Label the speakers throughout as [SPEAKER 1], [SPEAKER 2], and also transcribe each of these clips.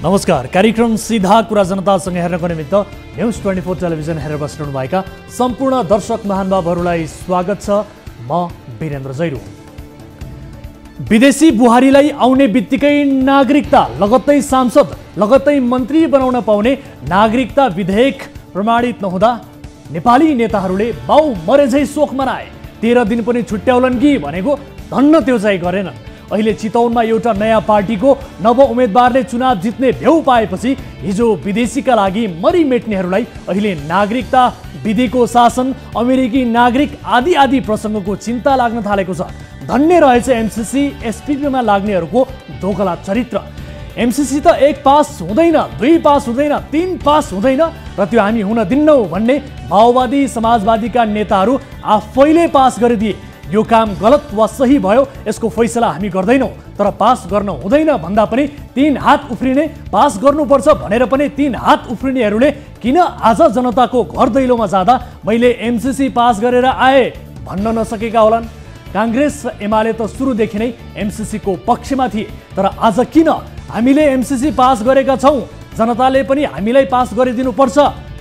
[SPEAKER 1] नमस्कार। कार्यक्रम सीधा कुरा जनतासँग हेर्नको निमित्त न्युज 24 टेलिभिजन हेरेर बस्नुभएका सम्पूर्ण दर्शक महानुभावहरूलाई स्वागत छ। म वीरेन्द्र जैरू। विदेशी बुहारीलाई आउने बित्तिकै नागरिकता, लगत्तै सांसद, लगत्तै मन्त्री बनाउन पाउने नागरिकता विधेयक प्रमाणित नहुँदा नेपाली नेताहरूले बाउ मरेझै शोक मनाए। 13 दिन पनि छुट्याउलन कि भनेको धन्न त्यो चाहिँ गरेनन्। अहिले चितवनमा एउटा नयाँ पार्टीको नव उम्मेदवारले चुनाव जित्ने भ्यौ पाएपछि हिजो विदेशीका लागि मरिमेट्नेहरूलाई अहिले नागरिकता विधिको शासन, अमेरिकी नागरिक आदि आदि प्रसङ्गको चिन्ता लाग्न थालेको छ। धन्य रहेछ एमसीसी एसपीपीमा लाग्नेहरूको दोगला चरित्र। एमसीसी त 1 पास हुँदैन, 2 पास हुँदैन, 3 पास हुँदैन र त्यो हामी हुन दिन्नौ भन्ने माओवादी समाजवादीका नेताहरू आफैले पास गरिदिए। यो काम गलत वा सही भयो यसको फैसला हामी गर्दैनौँ, तर पास गर्न हुँदैन भन्दा पनि 3 हात उफ्रिने, पास गर्नुपर्छ भनेर पनि 3 हात उफ्रिनेहरूले किन आज जनताको घर दैलोमा जाँदा मैले एमसीसी पास गरेर आए भन्न नसकेका होलान्? काङ्ग्रेस र एमाले त सुरुदेखि नै एमसीसीको पक्षमा थिए, तर आज किन हामीले एमसीसी पास गरेका छौँ, जनताले पनि हामीलाई पास गरिदिनुपर्छ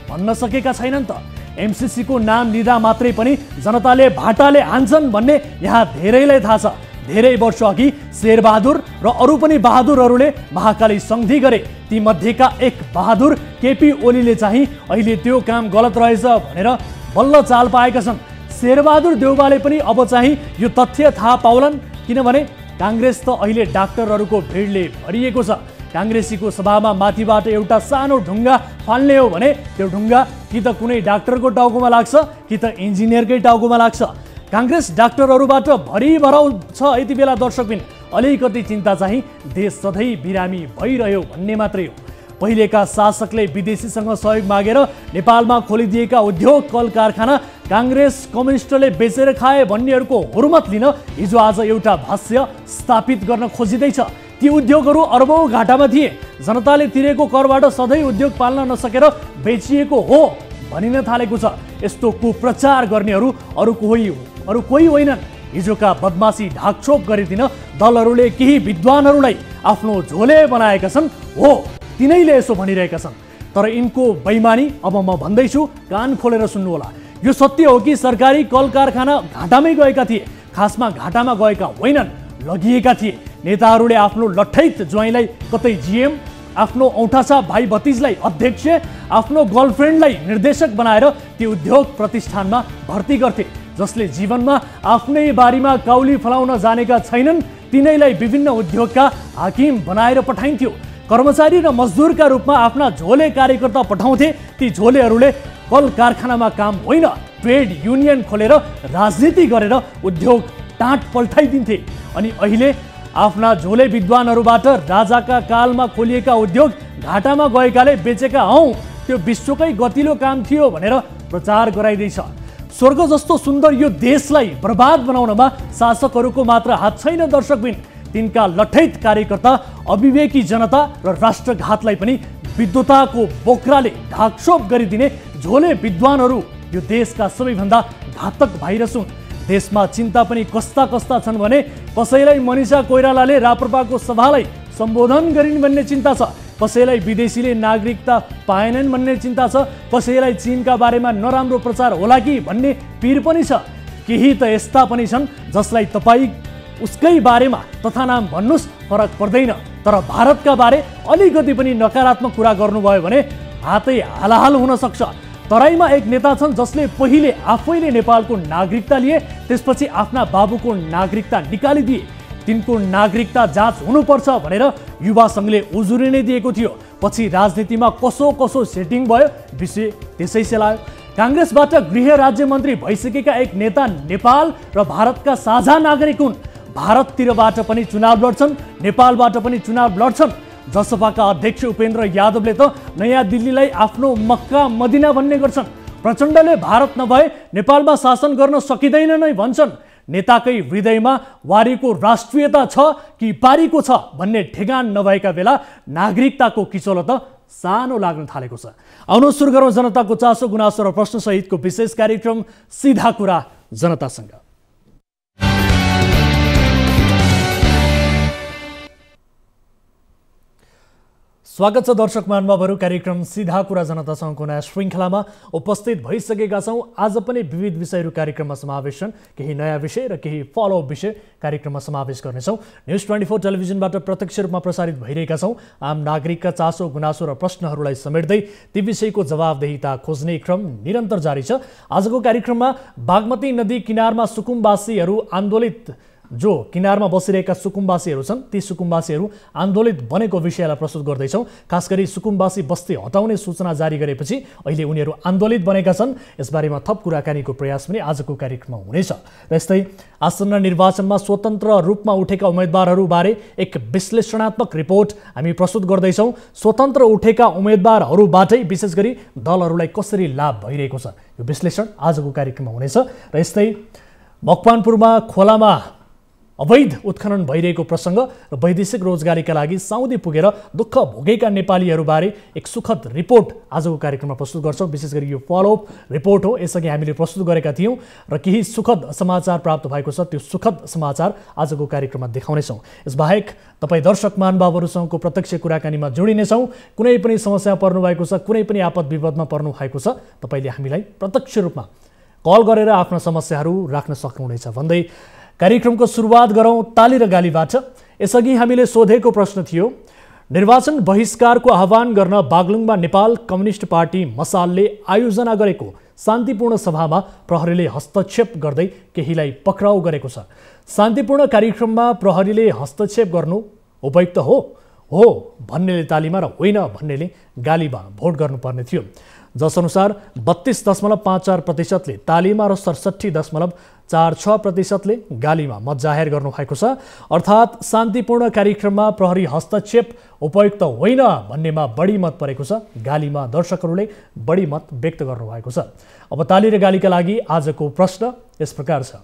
[SPEAKER 1] भन्न सकेका छैनन् त? एमसीसी को नाम लिँदा मात्रै पनि जनताले भाटाले हान्छन् भन्ने यहाँ धेरैलाई थाहा छ। धेरै वर्ष अघि शेरबहादुर र अरू पनि बहादुरहरूले महाकाली सन्धि गरे। ती मध्येका एक बहादुर केपी ओलीले चाहिँ अहिले त्यो काम गलत रहेछ भनेर बल्ल चाल पाएका छन्। शेरबहादुर देउवाले पनि अब चाहिँ यो तथ्य थाहा पाउलान्, किनभने काङ्ग्रेस त अहिले डाक्टरहरूको भिडले भरिएको छ। काङ्ग्रेसीको सभामा माथिबाट एउटा सानो ढुङ्गा फाल्ने हो भने त्यो ढुङ्गा कि त कुनै डाक्टरको टाउकोमा लाग्छ कि त इन्जिनियरकै टाउकोमा लाग्छ। काङ्ग्रेस डाक्टरहरूबाट भरिभराउ छ यति बेला। दर्शकबिन अलिकति चिन्ता चाहिँ देश सधैँ बिरामी भइरह्यो भन्ने मात्रै हो। पहिलेका शासकले विदेशीसँग सहयोग मागेर नेपालमा खोलिदिएका उद्योग कल कारखाना काङ्ग्रेस कम्युनिस्टले बेचेर खाए भन्नेहरूको हुर्मत लिन हिजो आज एउटा भाष्य स्थापित गर्न खोजिँदैछ। ती उद्योगहरू अरबौं घाटामा थिए। जनताले तिरेको करबाट सधैँ उद्योग पाल्न नसकेर बेचिएको हो भनिन थालेको छ। यस्तो कुप्रचार गर्नेहरू अरू कोही होइनन्। हिजोका बदमासी ढाकछोप गरिदिन दलहरूले केही विद्वानहरूलाई आफ्नो झोले बनाएका छन्। हो, तिनैले यसो भनिरहेका छन्, तर यिनको बेइमानी अब म भन्दैछु, कान खोलेर सुन्नुहोला। यो सत्य हो कि सरकारी कल कारखाना घाटामै गएका थिए। खासमा घाटामा गएका होइनन्, लगिएका थिए। नेताहरूले आफ्नो लट्ठैत ज्वाइँलाई कतै जीएम, आफ्नो औठासा भाइ भतिजलाई अध्यक्ष, आफ्नो गर्लफ्रेन्डलाई निर्देशक बनाएर ती उद्योग प्रतिष्ठानमा भर्ती गर्थे। जसले जीवनमा आफ्नै बारीमा काउली फलाउन जानेका छैनन् तिनैलाई विभिन्न उद्योगका हाकिम बनाएर पठाइन्थ्यो। कर्मचारी र मजदुरका रूपमा आफ्ना झोले कार्यकर्ता पठाउँथे। ती झोलेहरूले कल कारखानामा काम होइन, ट्रेड युनियन खोलेर राजनीति गरेर उद्योग टाँट पल्टाइदिन्थे। अनि अहिले आफ्ना झोले विद्वानहरूबाट राजाका कालमा खोलिएका उद्योग घाटामा गएकाले बेचेका हौँ, त्यो विश्वकै गतिलो काम थियो भनेर प्रचार गराइँदैछ। स्वर्ग जस्तो सुन्दर यो देशलाई बर्बाद बनाउनमा शासकहरूको मात्र हात छैन। दर्शकबिन तिनका लट्ठैत कार्यकर्ता, अविवेकी जनता र राष्ट्रघातलाई पनि विद्वताको बोक्राले ढाकछोप गरिदिने झोले विद्वानहरू यो देशका सबैभन्दा घातक भाइरस हुन्। देशमा चिन्ता पनि कस्ता कस्ता छन् भने कसैलाई मनिषा कोइरालाले राप्रपाको सभालाई सम्बोधन गरिन् भन्ने चिन्ता छ, कसैलाई विदेशीले नागरिकता पाएनन् भन्ने चिन्ता छ, कसैलाई चीनका बारेमा नराम्रो प्रचार होला कि भन्ने पीर पनि छ। केही त यस्ता पनि छन् जसलाई तपाईँ उसकै बारेमा तथा नाम भन्नुस् फरक पर्दैन, तर भारतका बारे अलिकति पनि नकारात्मक कुरा गर्नुभयो भने हातै हालाहाल हुन सक्छ। तराईमा एक नेता छन् जसले पहिले आफैले नेपालको नागरिकता लिए, त्यसपछि आफ्ना बाबुको नागरिकता निकालिदिए। तिनको नागरिकता जाँच हुनुपर्छ भनेर युवा सङ्घले उजुरी नै दिएको थियो। पछि राजनीतिमा कसो सेटिङ भयो, विषय त्यसै सेलायो। काङ्ग्रेसबाट गृह राज्य मन्त्री भइसकेका एक नेता नेपाल र भारतका साझा नागरिक हुन्। भारततिरबाट पनि चुनाव लड्छन्, नेपालबाट पनि चुनाव लड्छन्। जसपाका अध्यक्ष उपेन्द्र यादवले त नयाँ दिल्लीलाई आफ्नो मक्का मदिना भन्ने गर्छन्। प्रचण्डले भारत नभए नेपालमा शासन गर्न सकिँदैन नै भन्छन्। नेताकै हृदयमा वारीको राष्ट्रियता छ कि पारीको छ भन्ने ठेगान नभएका बेला नागरिकताको किचलो त सानो लाग्न थालेको छ। आउनु सुरु गरौँ जनताको चासो गुनासो र प्रश्न सहितको विशेष कार्यक्रम सीधा कुरा जनतासँग। स्वागत छ दर्शक महानुभावहरू। कार्यक्रम सीधा कुरा जनतासँगको नयाँ श्रृङ्खलामा उपस्थित भइसकेका छौँ। आज पनि विविध विषयहरू कार्यक्रममा समावेश छन्। केही नयाँ विषय र केही फलोअप विषय कार्यक्रममा समावेश गर्नेछौँ। न्युज 24 टेलिभिजनबाट प्रत्यक्ष रूपमा प्रसारित भइरहेका छौँ। आम नागरिकका चासो गुनासो र प्रश्नहरूलाई समेट्दै ती विषयको जवाफदेहिता खोज्ने क्रम निरन्तर जारी छ। आजको कार्यक्रममा बागमती नदी किनारमा सुकुम्बासीहरू आन्दोलित जो किनारमा बसिरहेका सुकुम्बासीहरू छन् ती सुकुम्बासीहरू आन्दोलित बनेको विषयलाई प्रस्तुत गर्दैछौँ। खास गरी सुकुम्बासी बस्ती हटाउने सूचना जारी गरेपछि अहिले उनीहरू आन्दोलित बनेका छन्। यसबारेमा थप कुराकानीको प्रयास पनि आजको कार्यक्रममा हुनेछ। र यस्तै आसन्न निर्वाचनमा स्वतन्त्र रूपमा उठेका उम्मेदवारहरूबारे एक विश्लेषणात्मक रिपोर्ट हामी प्रस्तुत गर्दैछौँ। स्वतन्त्र उठेका उम्मेदवारहरूबाटै विशेष गरी दलहरूलाई कसरी लाभ भइरहेको छ यो विश्लेषण आजको कार्यक्रममा हुनेछ। र यस्तै मकवानपुरमा खोलामा अवैध उत्खनन भइरहेको प्रसङ्ग र वैदेशिक रोजगारीका लागि साउदी पुगेर दुःख भोगेका नेपालीहरूबारे एक सुखद रिपोर्ट आजको कार्यक्रममा प्रस्तुत गर्छौँ। विशेष गरी यो फलोअप रिपोर्ट हो। यसअघि हामीले प्रस्तुत गरेका थियौँ र केही सुखद समाचार प्राप्त भएको छ। त्यो सुखद समाचार आजको कार्यक्रममा देखाउनेछौँ। यसबाहेक तपाईँ दर्शक महानुभावहरूसँगको प्रत्यक्ष कुराकानीमा जोडिनेछौँ। कुनै पनि समस्या पर्नु भएको छ, कुनै पनि आपद विपदमा पर्नु भएको छ, तपाईँले हामीलाई प्रत्यक्ष रूपमा कल गरेर आफ्ना समस्याहरू राख्न सक्नुहुनेछ भन्दै कार्यक्रमको सुरुवात गरौँ ताली र गालीबाट। यसअघि हामीले सोधेको प्रश्न थियो, निर्वाचन बहिष्कारको आह्वान गर्न बागलुङमा नेपाल कम्युनिस्ट पार्टी मसालले आयोजना गरेको शान्तिपूर्ण सभामा प्रहरीले हस्तक्षेप गर्दै केहीलाई पक्राउ गरेको छ। शान्तिपूर्ण कार्यक्रममा प्रहरीले हस्तक्षेप गर्नु उपयुक्त हो भन्नेले तालीमा र होइन भन्नेले गालीमा भोट गर्नुपर्ने थियो। जसअनुसार 32.54%ले तालीमा र 67.46%ले गालीमा मत जाहेर गर्नुभएको छ। अर्थात् शान्तिपूर्ण कार्यक्रममा प्रहरी हस्तक्षेप उपयुक्त होइन भन्नेमा बढी मत परेको छ। गालीमा दर्शकहरूले बढी मत व्यक्त गर्नुभएको छ। अब ताली र गालीका लागि आजको प्रश्न यस प्रकार छ।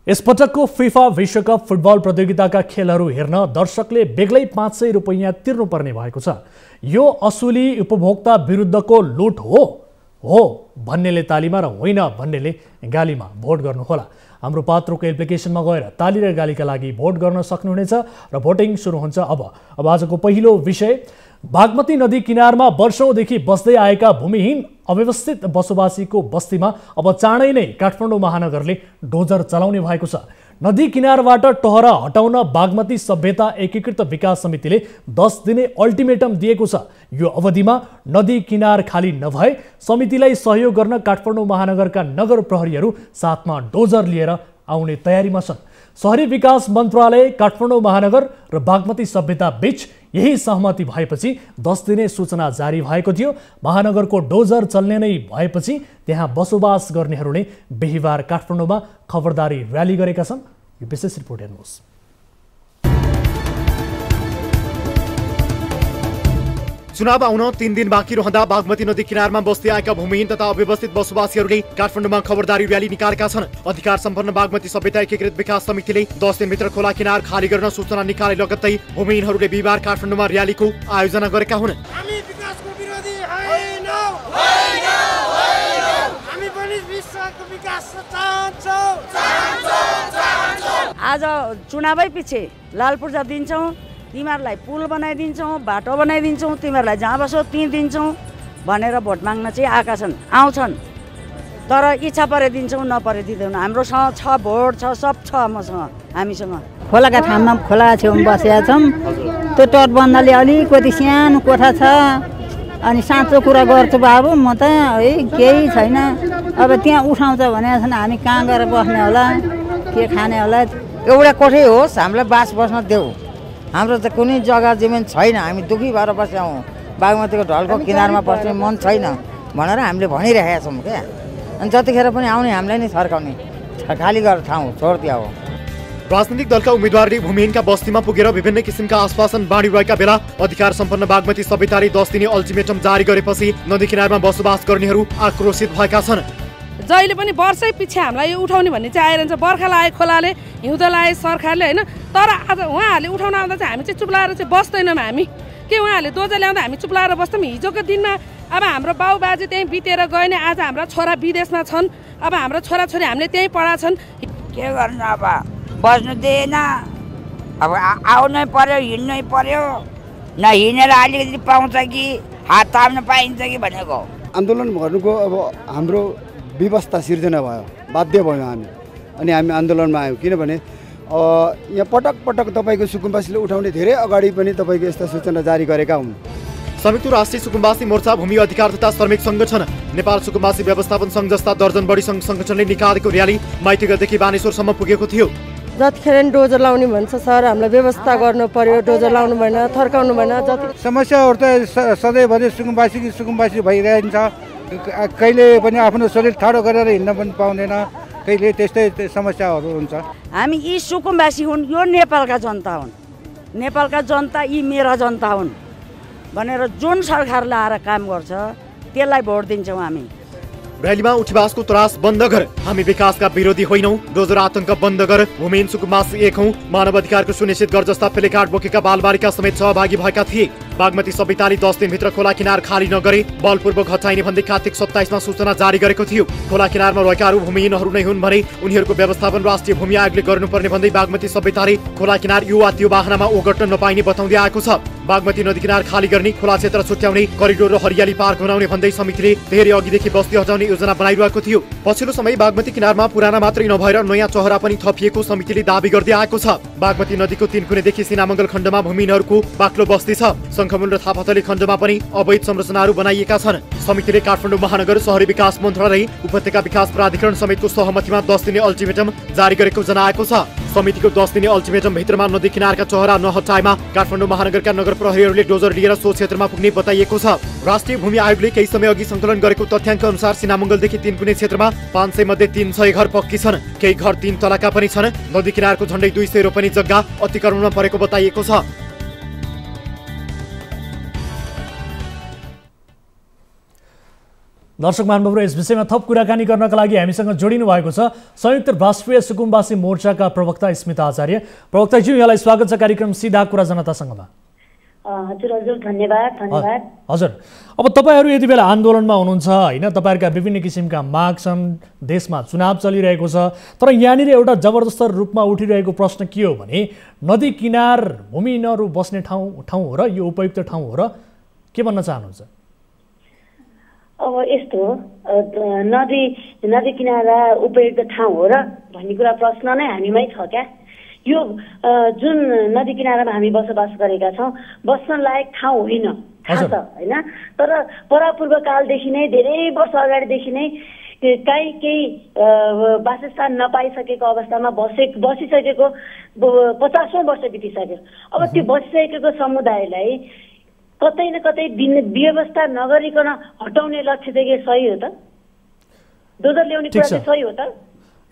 [SPEAKER 1] यसपटकको फिफा विश्वकप फुटबल प्रतियोगिताका खेलहरू हेर्न दर्शकले बेग्लै 500 रुपैयाँ तिर्नुपर्ने भएको छ। यो असुली उपभोक्ता विरुद्धको लुट हो भन्नेले तालीमा र होइन भन्नेले गालीमा भोट गर्नुहोला। हाम्रो पात्रोको एप्लिकेसनमा गएर ताली र गालीका लागि भोट गर्न सक्नुहुनेछ र भोटिङ सुरु हुन्छ अब आजको पहिलो विषय, बागमती नदी किनारमा वर्षौंदेखि बस्दै आएका भूमिहीन अव्यवस्थित बसोबासीको बस्तीमा अब चाँडै नै काठमाडौँ महानगरले डोजर चलाउने भएको छ। नदी किनारबाट टहरा हटाउन बागमती सभ्यता एकीकृत विकास समितिले 10 दिने अल्टिमेटम दिएको छ। यो अवधिमा नदी किनार खाली नभए समितिलाई सहयोग गर्न काठमाडौँ महानगरका नगर प्रहरीहरू साथमा डोजर लिएर आउने तयारीमा छन्। शहरी विकास मन्त्रालय, काठमाडौँ महानगर र बागमती सभ्यता बीच यही सहमति भएपछि 10 दिने सूचना जारी भएको थियो। महानगरको डोजर चल्ने नै भएपछि त्यहाँ बसोबास गर्नेहरूले बिहिबार काठमाडौँमा खबरदारी र्याली गरेका छन्। यो विशेष रिपोर्ट हेर्नुहोस्।
[SPEAKER 2] चुनाव आउन 3 दिन बाँकी रहँदा बागमती नदी किनारमा बस्दै आएका भूमिहीन तथा अव्यवस्थित बसोबासीहरूले काठमाडौँमा खबरदारी र्याली निकालेका छन्। अधिकार सम्पन्न बागमती सभ्यता एकीकृत विकास समितिले 10 दिनभित्र खोला किनार खाली गर्न सूचना निकाले लगत्तै भूमिहीनहरूले बिहिबार काठमाडौँमा र्यालीको आयोजना गरेका हुन्।
[SPEAKER 3] हामी विकासको विरोधी हैनौं, हामी पनि विश्वको विकास चाहन्छौं।
[SPEAKER 4] आज चुनावै पछि लाल पूर्जा दिन्छौँ, तिमीहरूलाई पुल बनाइदिन्छौँ, बाटो बनाइदिन्छौँ, तिमीहरूलाई जहाँ बसो त्यहीँ दिन्छौँ भनेर भोट माग्न चाहिँ आएका छन्, आउँछन्। तर इच्छा परे दिन्छौँ, नपरे दिँदैनौँ। हाम्रोसँग छ भोट छ, सब छ मसँग, हामीसँग।
[SPEAKER 5] खोलाका ठाउँमा खोला छेउमा बसेका छौँ। त्यो तटबन्धले अलिकति सानो कोठा छ। अनि साँचो कुरा गर्छु बाबु, म त केही छैन। अब त्यहाँ उठाउँछ भने हामी कहाँ गएर बस्ने होला, के खाने होला।
[SPEAKER 6] एउटा कोठै होस्, हामीलाई बास बस्न देऊ। हाम्रो त कुनै जग्गा जमिन छैन, हामी दुखी भएर बसेका हौँ। बागमतीको ढलको किनारमा बस्ने मन छैन भनेर हामीले भनिरहेका छौँ क्या। अनि जतिखेर पनि आउने हामीलाई नै थर्काउने, खाली गरेर ठाउँ छोडिदिया हो।
[SPEAKER 2] राजनीतिक दलका उम्मेद्वारले भूमिहीनका बस्तीमा पुगेर विभिन्न किसिमका आश्वासन बाँडिरहेका बेला अधिकार सम्पन्न बागमती सभ्यताले 10 दिने अल्टिमेटम जारी गरेपछि नदी किनारमा बसोबास गर्नेहरू आक्रोशित भएका छन्।
[SPEAKER 7] जहिले पनि वर्षै पछि हामीलाई यो उठाउने भन्ने चाहिँ आइरहन्छ। बर्खा लाग्यो खोलाले, हिउँदो लाग्यो सरकारले होइन। तर आज उहाँहरूले उठाउन आउँदा चाहिँ हामी चाहिँ चुप लाएर चाहिँ बस्दैनौँ। हामी के उहाँहरूले डोजर ल्याउँदा हामी चुप लाएर बस्छौँ। हिजोको दिनमा अब हाम्रो बाउ बाजे त्यहीँ बितेर गए नि, आज हाम्रा छोरा विदेशमा छन्। अब हाम्रो छोराछोरी हामीले त्यहीँ पढाछन्।
[SPEAKER 8] के गर्नु, अब बस्नु दिएन, अब आउनै पर्यो, हिँड्नै पर्यो। न हिँडेर अलिकति पाउँछ कि हात थाप्न पाइन्छ कि भनेको।
[SPEAKER 9] आन्दोलन गर्नुको अब हाम्रो व्यवस्था सिर्जना भयो, बाध्य भयो हामी, अनि हामी आन्दोलनमा आयौँ। किनभने यहाँ पटक पटक तपाईँको सुकुम्बासीले उठाउने धेरै अगाडि पनि तपाईँको यस्ता सूचना जारी गरेका हुन्।
[SPEAKER 2] संयुक्त राष्ट्रिय सुकुम्बासी मोर्चा, भूमि अधिकार तथा श्रमिक संगठन, नेपाल सुकुम्बासी व्यवस्थापन सङ्घ जस्ता दर्जन बढी सङ्घ संगठनले निकालेको र्याली माइतीगढदेखि बानेश्वरसम्म पुगेको थियो।
[SPEAKER 10] जतिखेर डोजर लाउने भन्छ सर, हामीलाई व्यवस्था गर्नु पर्यो, डोजर लाउनु भएन, थर्काउनु भएन। जति
[SPEAKER 11] समस्याहरू त सधैँभरि सुकुम्बासी भइरहन्छ। कहिले पनि आफ्नो शरीर ठाडो गरेर हिँड्न पनि पाउँदैन, कहिले त्यस्तै समस्याहरू हुन्छ।
[SPEAKER 4] हामी यी सुकुम्बासी हुन्, यो नेपालका जनता हुन्, नेपालका जनता यी मेरा जनता हुन् भनेर जुन सरकारले आएर काम गर्छ त्यसलाई भोट दिन्छौँ हामी।
[SPEAKER 2] र्यालीमा उठिवासको त्रास बन्द गर, हामी विकासका विरोधी होइनौं, डोजर आतंक बन्द गर, भूमिहीन सुकुम्बासी एक हौं, मानव अधिकारको सुनिश्चित गर जस्ता प्लेकार्ड बोकेका बालबालिका समेत सहभागी भएका थिए। बागमती सभ्यताले 10 दिनभित्र खोला किनार खाली नगरे बलपूर्वक हटाइने भन्दै कार्तिक 27 मा सूचना जारी गरेको थियो। खोला किनारमा रहेकाहरू भूमिहीनहरू नै हुन् भने उनीहरूको व्यवस्थापन राष्ट्रिय भूमि आयोगले गर्नुपर्ने भन्दै बागमती सभ्यताले खोला किनार यो वा त्यो वाहनामा ओगट्न नपाइने बताउँदै आएको छ। बागमती नदी किनार खाली गर्ने, खोला क्षेत्र छुट्याउने, करिडोर र हरियाली पार्क बनाउने भन्दै समितिले धेरै अघिदेखि बस्ती हटाउने योजना बनाइरहेको थियो। पछिल्लो समय बागमती किनारमा पुराना मात्रै नभएर नयाँ चहरा पनि थपिएको समितिले दाबी गर्दै आएको छ। बागमती नदीको तीनकुनेदेखि सिनामङ्गल खण्डमा भूमिहीनहरूको बाक्लो बस्ती छ। शङ्खमुल र थापाथली खण्डमा पनि अवैध संरचनाहरू बनाइएका छन्। समितिले काठमाडौँ महानगर, शहरी विकास मन्त्रालय, उपत्यका विकास प्राधिकरण समेतको सहमतिमा 10 दिने अल्टिमेटम जारी गरेको जनाएको छ। समितिको 10 दिने अल्टिमेटम भित्रमा नदी किनारका चहरा नहटाएमा काठमाडौँ महानगरका नगर प्रहरीहरूले डोजर लिएर सो क्षेत्रमा पुग्ने बताइएको छ। राष्ट्रिय भूमि आयोगले केही समय अघि सङ्कलन गरेको तथ्याङ्क अनुसार सिनामङ्गलदेखि तीनकुने क्षेत्रमा 500 मध्ये 300 घर पक्की छन्। केही घर 3 तलाका पनि छन्। नदी किनारको झण्डै 200 रोपनी जग्गा अतिक्रमणमा परेको बताइएको छ।
[SPEAKER 1] दर्शक महानुभावहरू, यस विषयमा थप कुराकानी गर्नका लागि हामीसँग जोडिनु भएको छ संयुक्त राष्ट्रिय सुकुम्बासी मोर्चाका प्रवक्ता स्मिता आचार्य। प्रवक्ताज्यू, यहाँलाई स्वागत छ कार्यक्रम सीधा कुरा जनतासँगमा।
[SPEAKER 12] हजुर धन्यवाद।
[SPEAKER 1] हजुर, अब तपाईहरू यति बेला आन्दोलनमा हुनुहुन्छ हैन, तपाईहरुका विभिन्न किसिमका माग छन्, देशमा चुनाव चलिरहेको छ, तर यहाँनिर एउटा जबरजस्त रूपमा उठिरहेको प्रश्न के हो भने नदी किनार भूमिहीनहरू बस्ने ठाउँ हो र यो उपयुक्त ठाउँ हो र के भन्न चाहनुहुन्छ?
[SPEAKER 12] अब यस्तो नदी किनारा उपयुक्त ठाउँ हो र भन्ने कुरा प्रश्न नै हामीमै छ क्या। यो जुन नदी किनारामा हामी बसोबास गरेका छौँ बस्न लायक ठाउँ होइन, थाहा छ होइन, तर परापूर्व कालदेखि नै धेरै वर्ष अगाडिदेखि नै केही वासस्थान नपाइसकेको अवस्थामा बसिसकेको 50औं वर्ष बितिसक्यो। अब त्यो बसिसकेको समुदायलाई कतै न कतै व्यवस्था नगरिकन हटाउने लक्ष्य चाहिँ सही हो त? डोजर ल्याउने कुरा चाहिँ सही हो त?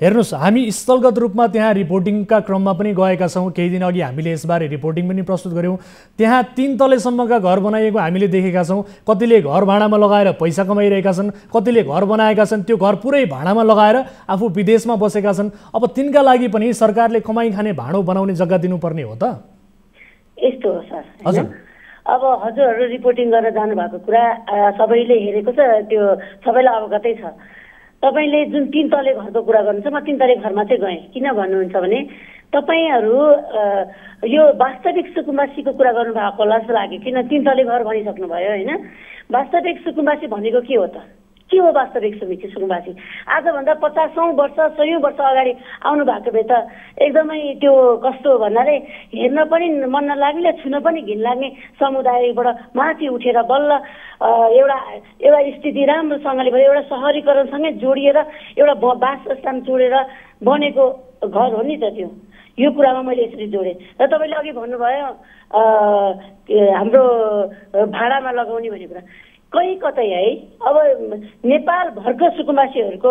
[SPEAKER 1] हेर्नुस्, हामी स्थलगत रूपमा त्यहाँ रिपोर्टिङका क्रममा पनि गएका छौँ। केही दिन अघि हामीले यसबारे रिपोर्टिङ पनि प्रस्तुत गऱ्यौँ। त्यहाँ 3 तलेसम्मका घर बनाइएको हामीले देखेका छौँ। कतिले घर भाडामा लगाएर पैसा कमाइरहेका छन्, कतिले घर बनाएका छन् त्यो घर पुरै भाडामा लगाएर आफू विदेशमा बसेका छन्। अब तिनका लागि पनि सरकारले कमाइ खाने भाँडो बनाउने जग्गा दिनुपर्ने हो त?
[SPEAKER 12] यस्तो हो सर। हजुर, अब हजुरहरू रिपोर्टिङ गरेर जानुभएको कुरा सबैले हेरेको छ, त्यो सबैलाई अवगतै छ। तपाईँले जुन 3 तले घरको कुरा गर्नुहुन्छ, म 3 तले घरमा चाहिँ गएँ। किन भन्नुहुन्छ भने तपाईँहरू यो वास्तविक सुकुम्बासीको कुरा गर्नुभएको होला जस्तो लाग्यो। किन 3 तले घर भनिसक्नुभयो होइन? वास्तविक सुकुम्बासी भनेको के हो त? के हो वास्तविक सुकुम्बासी? आजभन्दा 50औं वर्ष 100औं वर्ष अगाडि आउनु भएको भए त एकदमै त्यो कस्तो भन्नाले हेर्न पनि मन नलाग्ने, छुन पनि घिन लाग्ने समुदायबाट माथि उठेर बल्ल एउटा स्थिति राम्रोसँगले भयो, एउटा सहरीकरणसँगै जोडिएर एउटा वासस्थान जोडेर बनेको घर हो नि त त्यो। यो कुरामा मैले यसरी जोडेँ। र तपाईँले अघि भन्नुभयो हाम्रो भाडामा लगाउने भन्ने कुरा, कहीँ कतै है। अब नेपाल भरको सुकुम्बासीहरूको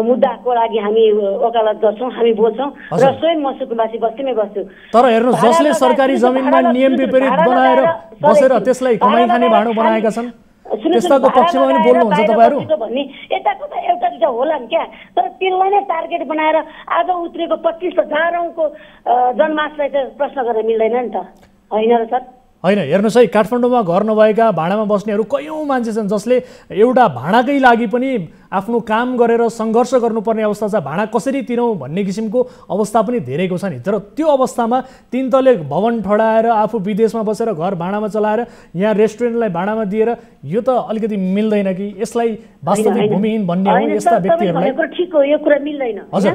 [SPEAKER 12] मुद्दाको लागि हामी वकालत गर्छौँ, हामी बोल्छौँ र स्वयं म सुकुम्बासी बस्तीमै बस्छु।
[SPEAKER 1] तर हेर्नुहोस्, जसले सरकारी जमिनमा नियम विपरीत बनाएर बसेर त्यसलाई कमाइ खाने भाँडो बनाएका छन्, त्यस्ताको पक्षमा पनि बोल्नुहुन्छ तपाईँहरू?
[SPEAKER 12] भन्ने यता कता एउटा दुईटा होला नि क्या, तर त्यसलाई नै टार्गेट बनाएर आज उत्रेको 25,000 औँको जनमासलाई त प्रश्न गर्न मिल्दैन नि त, होइन र सर?
[SPEAKER 1] होइन हेर्नुहोस् है, काठमाडौँमा घर नभएका भाडामा बस्नेहरू कयौँ मान्छे छन् जसले एउटा भाडाकै लागि पनि आफ्नो काम गरेर सङ्घर्ष गर्नुपर्ने अवस्था छ। भाडा कसरी तिरौँ भन्ने किसिमको अवस्था पनि धेरैको छ नि। तर त्यो अवस्थामा 3 तले भवन ठडाएर आफू विदेशमा बसेर घर भाडामा चलाएर यहाँ रेस्टुरेन्टलाई भाडामा दिएर यो त अलिकति मिल्दैन कि? यसलाई वास्तविक भूमिहीन भन्ने हो यस्ता व्यक्तिहरूलाई?
[SPEAKER 12] ठिक हो, यो कुरा मिल्दैन।
[SPEAKER 1] हजुर,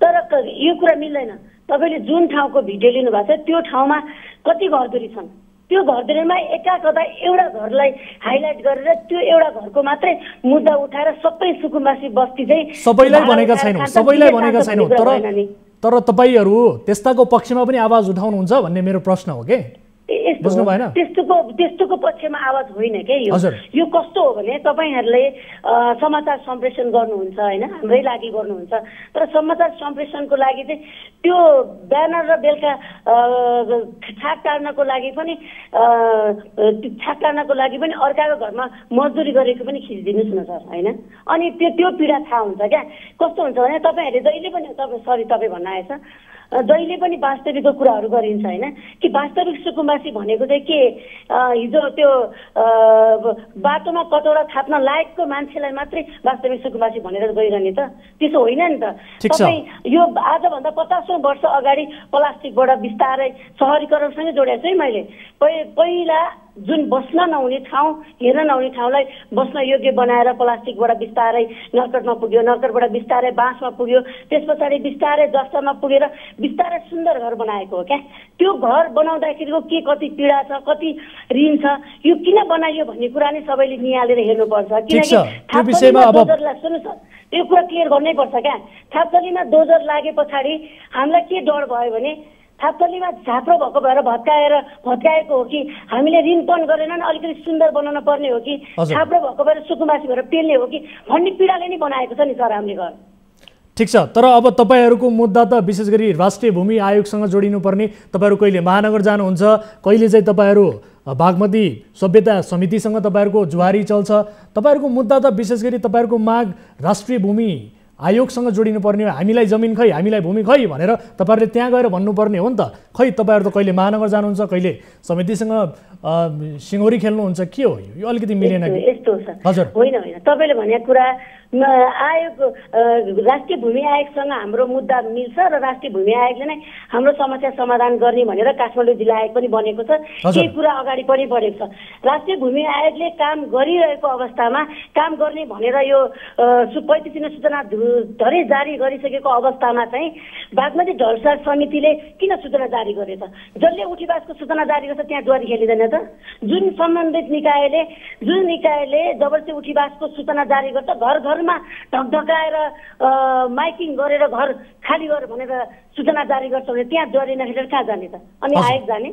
[SPEAKER 12] तर यो कुरा मिल्दैन। तपाईँले जुन ठाउँको भिडियो लिनुभएको छ त्यो ठाउँमा कति घरधुरी छन्? त्यो घरधुरीमा एकाकता एउटा घरलाई हाइलाइट गरेर त्यो एउटा घरको मात्रै मुद्दा उठाएर सबै सुकुम्बासी बस्ती चाहिँ
[SPEAKER 1] सबैलाई भनेका छैनौँ, तर तपाईँहरू त्यस्ताको पक्षमा पनि आवाज उठाउनुहुन्छ भन्ने मेरो प्रश्न हो के? बुझ्नु भएन?
[SPEAKER 12] त्यस्तोको पक्षमा आवाज होइन के यो कस्तो हो भने तपाईँहरूले समाचार सम्प्रेषण गर्नुहुन्छ होइन, हाम्रै लागि गर्नुहुन्छ। तर समाचार सम्प्रेषणको लागि चाहिँ त्यो ब्यानर र बेलुका छाक टार्नको लागि पनि अर्काको घरमा मजदुरी गरेको पनि खिचिदिनुहोस् न सर होइन। अनि त्यो पीडा थाहा हुन्छ क्या। कस्तो हुन्छ भने तपाईँहरूले जहिले पनि तपाईँ भन्न आएछ जहिले पनि वास्तविकको कुराहरू गरिन्छ होइन कि वास्तविक सुकुम्बासी भनेको चाहिँ के हिजो त्यो बाटोमा कटौरा थाप्न लायकको मान्छेलाई मात्रै वास्तविक सुकुम्बासी भनेर गइरहने त? त्यसो होइन नि त। तपाईँ यो आजभन्दा 50औं वर्ष अगाडि प्लास्टिकबाट बिस्तारै सहरीकरणसँगै जोडेको छु है मैले। पहिला जुन बस्न नहुने ठाउँ हेर्न नहुने ठाउँलाई बस्न योग्य बनाएर प्लास्टिकबाट बिस्तारै नर्कटमा पुग्यो, नर्कटबाट बिस्तारै बाँसमा पुग्यो, त्यस पछाडि बिस्तारै जस्तामा पुगेर बिस्तारै सुन्दर घर बनाएको हो क्या। त्यो घर बनाउँदाखेरिको के कति पीडा छ, कति ऋण छ, यो किन बनाइयो भन्ने कुरा नै सबैले निहालेर हेर्नुपर्छ। किनकि सुन्नुहोस् त्यो कुरा क्लियर गर्नै पर्छ क्या। थापथलीमा डोजर लागे पछाडि हामीलाई के डर भयो भने थापथलीमा झाप्रो भएको भएर भत्काएको हो कि हामीले ऋणपन गरेर अलिकति सुन्दर बनाउन पर्ने हो कि झाप्रो भएको भएर सुकुम्बासी भएर पेल्ने हो कि भन्ने पीडाले नै बनाएको छ नि सर हामीले घर।
[SPEAKER 1] ठिक छ, तर अब तपाईँहरूको मुद्दा त विशेष गरी राष्ट्रिय भूमि आयोगसँग जोडिनुपर्ने। तपाईँहरू कहिले महानगर जानुहुन्छ, कहिले चाहिँ तपाईँहरू बागमती सभ्यता समितिसँग तपाईँहरूको जुहारी चल्छ। तपाईँहरूको मुद्दा त विशेष गरी तपाईँहरूको माग राष्ट्रिय भूमि आयोगसँग जोडिनुपर्ने हो। हामीलाई जमिन खै, हामीलाई भूमि खै भनेर तपाईँहरूले त्यहाँ गएर भन्नुपर्ने हो नि त। खै तपाईँहरू त कहिले महानगर जानुहुन्छ, कहिले समितिसँग सिङ्गोरी खेल्नुहुन्छ, के हो यो? अलिकति मिलेन कि?
[SPEAKER 12] यस्तो छ हजुर। होइन तपाईँले भनेको कुरा आयोग राष्ट्रिय भूमि आयोगसँग हाम्रो मुद्दा मिल्छ र राष्ट्रिय भूमि आयोगले नै हाम्रो समस्या समाधान गर्ने भनेर काठमाडौँ जिल्ला आयोग पनि बनेको छ। केही कुरा अगाडि पनि बढेको छ। राष्ट्रिय भूमि आयोगले काम गरिरहेको अवस्थामा काम गर्ने भनेर यो 35 सूचना धरै जारी गरिसकेको अवस्थामा चाहिँ बागमती ढलसार समितिले किन सूचना जारी गरेछ? जसले उठीवासको सूचना जारी गर्छ त्यहाँ ज्वारी खेलिँदैन त? जुन सम्बन्धित निकायले जबरजस्ती उठीवासको सूचना जारी गर्छ, घर घरमा ढकढकाएर माइकिङ गरेर घर खाली गर भनेर सूचना जारी गर्छ भने त्यहाँ ज्वारी नखेलेर कहाँ जाने त? अनि आयोग जाने?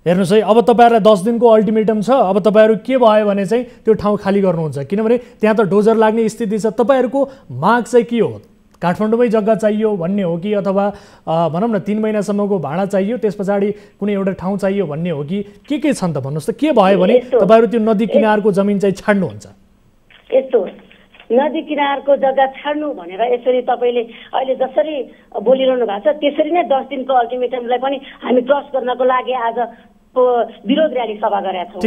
[SPEAKER 1] हेर्नुहोस् है, अब तपाईँहरूलाई 10 दिनको अल्टिमेटम छ। अब तपाईँहरू के भयो भने चाहिँ त्यो ठाउँ खाली गर्नुहुन्छ, किनभने त्यहाँ त डोजर लाग्ने स्थिति छ। तपाईँहरूको माग चाहिँ के हो? काठमाडौँमै जग्गा चाहियो भन्ने हो कि अथवा भनौँ न 3 महिनासम्मको भाडा चाहियो, त्यस पछाडि कुनै एउटा ठाउँ चाहियो भन्ने हो कि के छन् त? भन्नुहोस् त, के भयो भने तपाईँहरू त्यो नदी किनारको जमिन चाहिँ छाड्नुहुन्छ?
[SPEAKER 12] यस्तो नदी किनारको जग्गा छाड्नु भनेर यसरी तपाईँले अहिले जसरी बोलिरहनु भएको छ त्यसरी नै 10 दिनको अल्टिमेटमलाई पनि हामी क्रस गर्नको लागि आज विरोध र्याली सभा गरेका छौँ।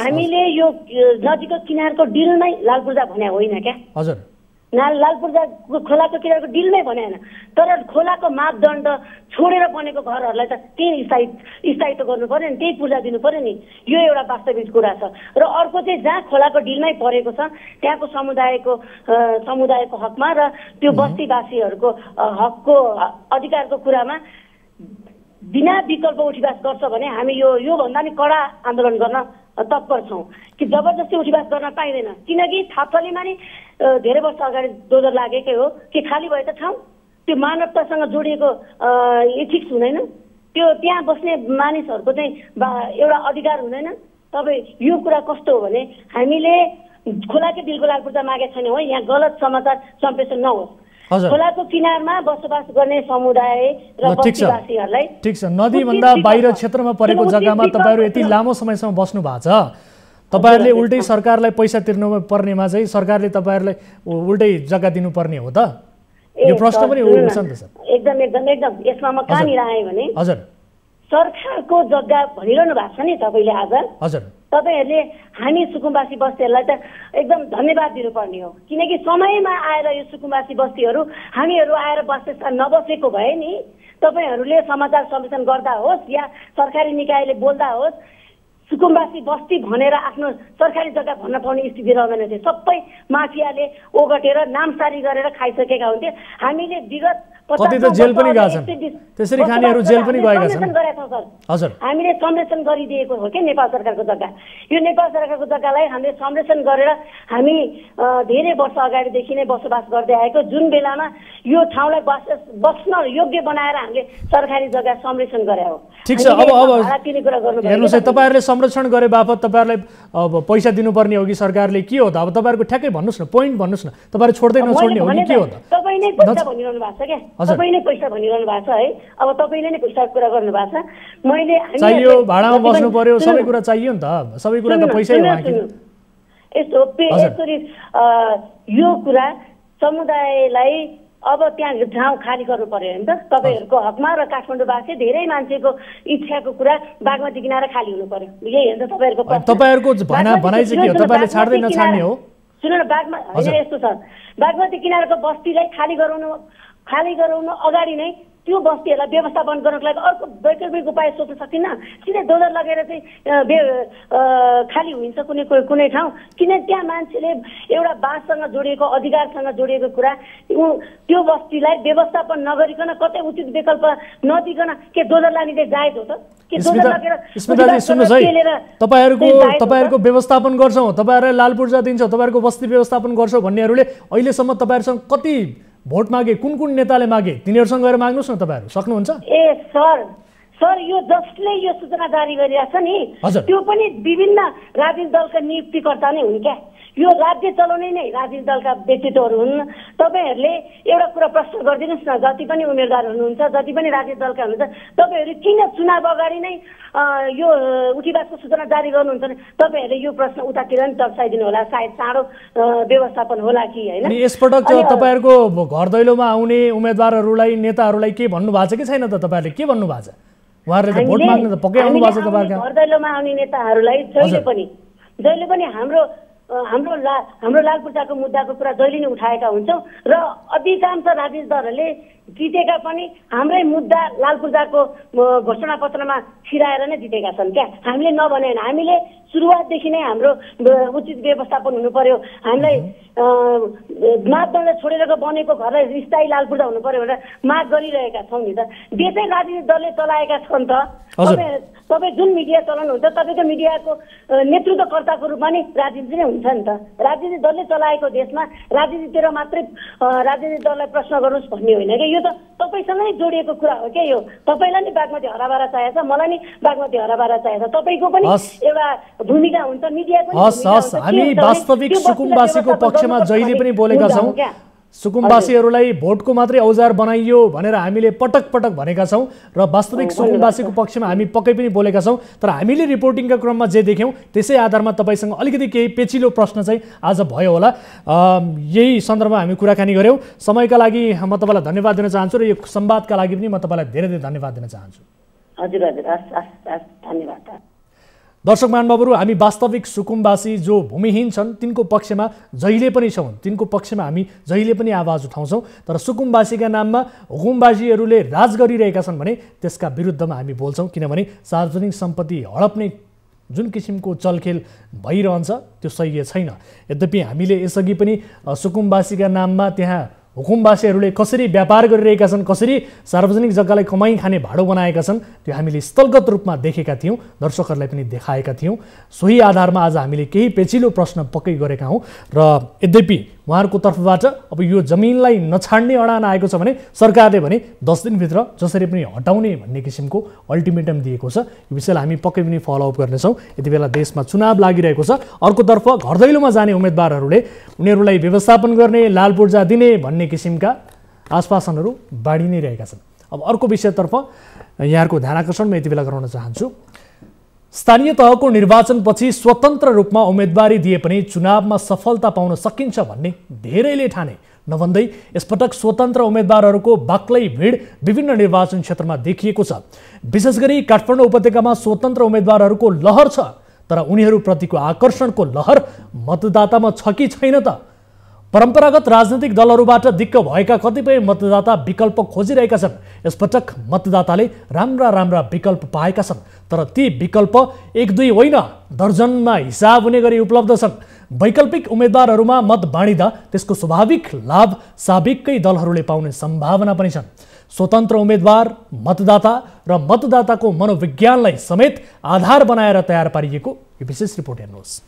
[SPEAKER 12] हामीले यो नदीको किनारको डिलमै लालपूर्जा भने होइन क्या? हजुर, लालपूर्जा खोलाको किनारको डिलमै भने होइन, तर खोलाको मापदण्ड छोडेर बनेको घरहरूलाई त त्यही स्थायित्व गर्नु पर्यो नि, त्यही पूर्जा दिनु पर्यो नि। यो एउटा वास्तविक कुरा छ। र अर्को चाहिँ जहाँ खोलाको डिलमै परेको छ त्यहाँको समुदायको हकमा र त्यो बस्तीवासीहरूको हकको अधिकारको कुरामा बिना विकल्प उठीवास गर्छ भने हामी योभन्दा नि कडा आन्दोलन गर्न तत्पर छौँ कि जबरजस्ती उठीवास गर्न पाइँदैन। किनकि थापथलीमा नि धेरै वर्ष अगाडि डोजर लागेकै हो कि खाली भए त ठाउँ त्यो मानवतासँग जोडिएको एथिक्स हुँदैन, त्यो त्यहाँ बस्ने मानिसहरूको चाहिँ एउटा अधिकार हुँदैन। तपाईँ यो कुरा कस्तो हो भने हामीले खोलाकै दिलको लालपूर्जा मागेका छैनौँ है, यहाँ गलत समाचार सम्प्रेषण नहोस्। खोलाको किनारमा बसोबास गर्ने समुदाय र बस्तीवासीहरूलाई
[SPEAKER 1] ठिक छ, नदीभन्दा बाहिर क्षेत्रमा परेको जग्गामा तपाईँहरू यति लामो समयसम्म बस्नु भएको छ, तपाईँहरूले उल्टै सरकारलाई पैसा तिर्नु पर्नेमा चाहिँ सरकारले तपाईँहरूलाई उल्टै जग्गा दिनुपर्ने हो त? यो प्रश्न पनि उठ्छ नि त सर।
[SPEAKER 12] एकदम यसमा म कहाँनिर आएँ भने
[SPEAKER 1] हजुर
[SPEAKER 12] सरकारको जग्गा भनिरहनु भएको छ नि तपाईँले आज।
[SPEAKER 1] हजुर।
[SPEAKER 12] तपाईँहरूले हामी सुकुम्बासी बस्तीहरूलाई त एकदम धन्यवाद दिनुपर्ने हो, किनकि समयमा आएर यो सुकुम्बासी बस्तीहरू हामीहरू आएर नबसेको भए नि तपाईँहरूले समाचार सम्प्रेषण गर्दा होस् या सरकारी निकायले बोल्दा होस् सुकुम्बासी बस्ती भनेर आफ्नो सरकारी जग्गा भन्न पाउने स्थिति रहँदैन थियो। सबै माफियाले ओगटेर नामसारी गरेर खाइसकेका हुन्थे। हामीले विगत
[SPEAKER 1] कति त जेल पनि गएका छन्, त्यसरी खानेहरू जेल पनि गएका छन्।
[SPEAKER 12] हजुर, हामीले संरक्षण गरिदिएको हो क्या नेपाल सरकारको जग्गा। यो नेपाल सरकारको जग्गालाई हामीले संरक्षण गरेर हामी धेरै वर्ष अगाडिदेखि नै बसोबास गर्दै आएको, जुन बेलामा यो ठाउँलाई बस्न योग्य बनाएर हामीले सरकारी जग्गा संरक्षण गरे हो।
[SPEAKER 1] ठिक छ, अब हेर्नुहोस् है, तपाईँहरूले संरक्षण गरे बापत तपाईँहरूलाई अब पैसा दिनुपर्ने हो कि सरकारले, के हो त? अब तपाईँहरूको ठ्याक्कै भन्नुहोस् न, पोइन्ट भन्नुहोस् न, तपाईँहरू छोड्दै नछोड्ने हो कि के हो त?
[SPEAKER 12] तपाईँ नै पैसा भनिरहनु भएको छ क्या, तपाईँ नै पैसा भनिरहनु भएको छ है। अब तपाईँले नै पैसाको कुरा गर्नु भएको छ। मैले
[SPEAKER 1] चाहियो, भाडामा बस्नु पर्यो, सबै कुरा चाहियो नि त, सबै कुरा त पैसै हो।
[SPEAKER 12] यस्तो यसरी यो कुरा समुदायलाई अब त्यहाँ ठाउँ खाली गर्नु पर्यो नि त तपाईँहरूको हकमा, र काठमाडौँवासी धेरै मान्छेको इच्छाको कुरा बागमती किनारा खाली हुनु पर्यो, यही हो नि त
[SPEAKER 1] तपाईँहरूको भनाइ चाहिँ के हो? तपाईँले छाड्दै नछाड्ने हो?
[SPEAKER 12] सुन न, होइन यस्तो छ, बागमती किनाराको बस्तीलाई खाली गराउनु अगाडि नै त्यो बस्तीहरूलाई व्यवस्थापन गर्नको लागि अर्को वैकल्पिक उपाय सोच्न सकिन्न? सिधै डोजर लगेर चाहिँ खाली हुन्छ कुनै ठाउँ? किन त्यहाँ मान्छेले एउटा बाससँग जोडिएको, अधिकारसँग जोडिएको कुरा त्यो बस्तीलाई व्यवस्थापन नगरिकन कतै उचित विकल्प नदिकन के डोजर लाने चाहिँ जायज हो त?
[SPEAKER 1] स्मिताजी सुन्नुहोस् है, तपाईँहरूको व्यवस्थापन गर्छौँ, तपाईँहरूलाई लाल पूर्जा दिन्छौँ, तपाईँहरूको बस्ती व्यवस्थापन गर्छौँ भन्नेहरूले अहिलेसम्म तपाईँहरूसँग कति भोट मागे, कुन नेताले मागे? तिनीहरूसँग गएर माग्नुहोस् न, तपाईँहरू सक्नुहुन्छ?
[SPEAKER 12] ए सर यो जसले यो सूचना जारी गरिरहेछ नि त्यो पनि विभिन्न राजनीतिक दलका नियुक्तिकर्ता नै हुन् क्या। यो राज्य चलाउने नै राजनीतिक दलका व्यक्तित्वहरू हुन्। तपाईँहरूले एउटा कुरा प्रश्न गरिदिनुहोस् न, जति पनि उम्मेदवार हुनुहुन्छ, जति पनि राजनीतिक दलका हुनुहुन्छ, तपाईँहरू किन चुनाव अगाडि नै यो उठीवासको सूचना जारी गर्नुहुन्छ भने तपाईँहरूले यो प्रश्न उतातिर नि तर्साइदिनु होला, सायद चाँडो व्यवस्थापन होला कि होइन?
[SPEAKER 1] यसपटक तपाईँहरूको घर दैलोमा आउने उम्मेदवारहरूलाई, नेताहरूलाई के भन्नु भएको छ कि छैन त? तपाईँहरूले के भन्नु भएको छ? उहाँहरूले त भोट माग्न त पक्कै आउनु भएको छ तपाईँहरूको
[SPEAKER 12] घर दैलोमा आउने नेताहरूलाई जहिले पनि हाम्रो लाल पूर्जाको मुद्दाको कुरा जहिले नै उठाएका हुन्छौँ र अधिकांश राजनीतिक दलहरूले जितेका पनि हाम्रै मुद्दा लाल पूर्जाको घोषणा पत्रमा छिराएर नै जितेका छन् क्या। हामीले नभने होइन, हामीले सुरुवातदेखि नै हाम्रो उचित व्यवस्थापन हुनु पर्यो, हामीलाई मापदण्ड छोडेर बनेको घरलाई स्थायी लाल पूर्जा हुनु पर्यो भनेर माग गरिरहेका छौँ नि त। देशै राजनीतिक दलले चलाएका छन् त। तपाईँ जुन मिडिया चलाउनुहुन्छ तपाईँको मिडियाको नेतृत्वकर्ताको रूपमा नै राजनीति नै हुन्छ नि त। राजनीतिक दलले चलाएको देशमा राजनीतितिर मात्रै राजनीतिक दललाई प्रश्न गर्नुहोस् भन्ने होइन क्या। यो त तपाईँसँग नै जोडिएको कुरा हो क्या। यो तपाईँलाई नै बागमती हराभरा चाहिएको छ, मलाई नै बागमती हराभरा चाहिएको छ, तपाईँको पनि एउटा भूमिका हुन्छ, मिडियाको
[SPEAKER 1] हस्। हामी वास्तविक सुकुम्बासीको पक्षमा जहिले पनि बोलेका छौँ। सुकुम्बासीहरूलाई भोटको मात्रै औजार बनाइयो भनेर हामीले पटक भनेका छौँ र वास्तविक सुकुम्बासीको पक्षमा हामी पक्कै पनि बोलेका छौँ। तर हामीले रिपोर्टिङका क्रममा जे देख्यौँ त्यसै आधारमा तपाईँसँग अलिकति केही पेचिलो प्रश्न चाहिँ आज भयो होला, यही सन्दर्भमा हामी कुराकानी गऱ्यौँ। समयका लागि म तपाईँलाई धन्यवाद दिन चाहन्छु र यो संवादका लागि पनि म तपाईँलाई धेरै धन्यवाद दिन चाहन्छु।
[SPEAKER 12] हजुर धन्यवाद।
[SPEAKER 1] दर्शक महानुभावहरू, हामी वास्तविक सुकुम्बासी जो भूमिहीन छन् तिनको पक्षमा जहिले पनि छौँ, तिनको पक्षमा हामी जहिले पनि आवाज उठाउँछौँ। तर सुकुम्बासीका नाममा हुकुमबाजीहरूले राज गरिरहेका छन् भने त्यसका विरुद्धमा हामी बोल्छौँ, किनभने सार्वजनिक सम्पत्ति हडप्ने जुन किसिमको चलखेल भइरहन्छ त्यो सही छैन। यद्यपि हामीले यसअघि पनि सुकुम्बासीका नाममा त्यहाँ हुकुमबासीहरूले कसरी व्यापार गरिरहेका छन्, कसरी सार्वजनिक जग्गालाई कमाई खाने भाडो बनाएका छन्, त्यो हामीले स्थलगत रूपमा देखेका थियौँ, दर्शकहरूलाई पनि देखाएका थियौँ। सोही आधारमा आज हामीले केही पेचिलो प्रश्न पक्कै गरेका हौँ र यद्यपि उहाँहरूको तर्फबाट अब यो जमिनलाई नछाड्ने अडान आएको छ भने सरकारले भने 10 दिनभित्र जसरी पनि हटाउने भन्ने किसिमको अल्टिमेटम दिएको छ। यो विषयलाई हामी पक्कै पनि फलोअप गर्नेछौँ। यति बेला देशमा चुनाव लागिरहेको छ, अर्कोतर्फ घर दैलोमा जाने उम्मेदवारहरूले उनीहरूलाई व्यवस्थापन गर्ने, लाल पूर्जा दिने भन्ने किसिमका आश्वासनहरू बाढी नै रहेका छन्। अब अर्को विषयतर्फ यहाँहरूको ध्यान आकर्षण म यति बेला गराउन चाहन्छु। स्थानीय तहको निर्वाचनपछि स्वतन्त्र रूपमा उम्मेदवारी दिए पनि चुनावमा सफलता पाउन सकिन्छ भन्ने धेरैले ठाने नभन्दै यसपटक स्वतन्त्र उम्मेदवारहरूको बाक्लै भिड विभिन्न निर्वाचन क्षेत्रमा देखिएको छ। विशेष गरी काठमाडौँ उपत्यकामा स्वतन्त्र उम्मेदवारहरूको लहर छ, तर उनीहरूप्रतिको आकर्षणको लहर मतदातामा छ कि छैन त? परम्परागत राजनैतिक दलहरूबाट दिक्क भएका कतिपय मतदाता विकल्प खोजिरहेका छन्। यसपटक मतदाताले राम्रा विकल्प पाएका छन्, तर ती विकल्प 1-2 होइन, दर्जनमा हिसाब हुने गरी उपलब्ध छन्। वैकल्पिक उम्मेदवारहरूमा मत बाँडिदा त्यसको स्वाभाविक लाभ साबिककै दलहरूले पाउने सम्भावना पनि छन्। स्वतन्त्र उम्मेदवार, मतदाता र मतदाताको मनोविज्ञानलाई समेत आधार बनाएर तयार पारिएको यो विशेष रिपोर्ट हेर्नुहोस्।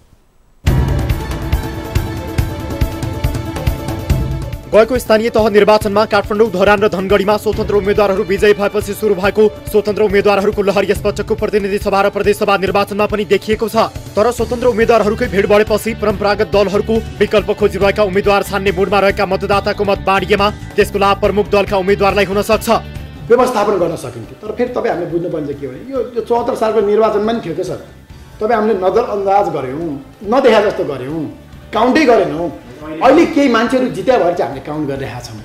[SPEAKER 2] गएको स्थानीय तह निर्वाचनमा काठमाडौँ, धरान र धनगढीमा स्वतन्त्र उम्मेदवारहरू विजयी भएपछि सुरु भएको स्वतन्त्र उम्मेदवारहरूको लहर यसपटकको प्रतिनिधि सभा र प्रदेश सभा निर्वाचनमा पनि देखिएको छ। तर स्वतन्त्र उम्मेदवारहरूकै भिड बढेपछि परम्परागत दलहरूको विकल्प खोजिरहेका उम्मेदवार छान्ने मुडमा रहेका मतदाताको मत बाँडिएमा त्यसको लाभ प्रमुख दलका उम्मेदवारलाई हुन सक्छ।
[SPEAKER 13] व्यवस्थापन गर्न सकिन्थ्यो, तर फेरि तपाईँ हामीले बुझ्नुपर्ने चाहिँ के भने यो 74 सालको निर्वाचनमा नि थियो क्या सर। तपाईँ हामीले नजरअन्दाज गऱ्यौँ, नदेखा जस्तो गऱ्यौँ, काउन्टै गरेनौँ। अहिले केही मान्छेहरू जित्या भएर चाहिँ हामीले काउन्ट गरिरहेका छौँ।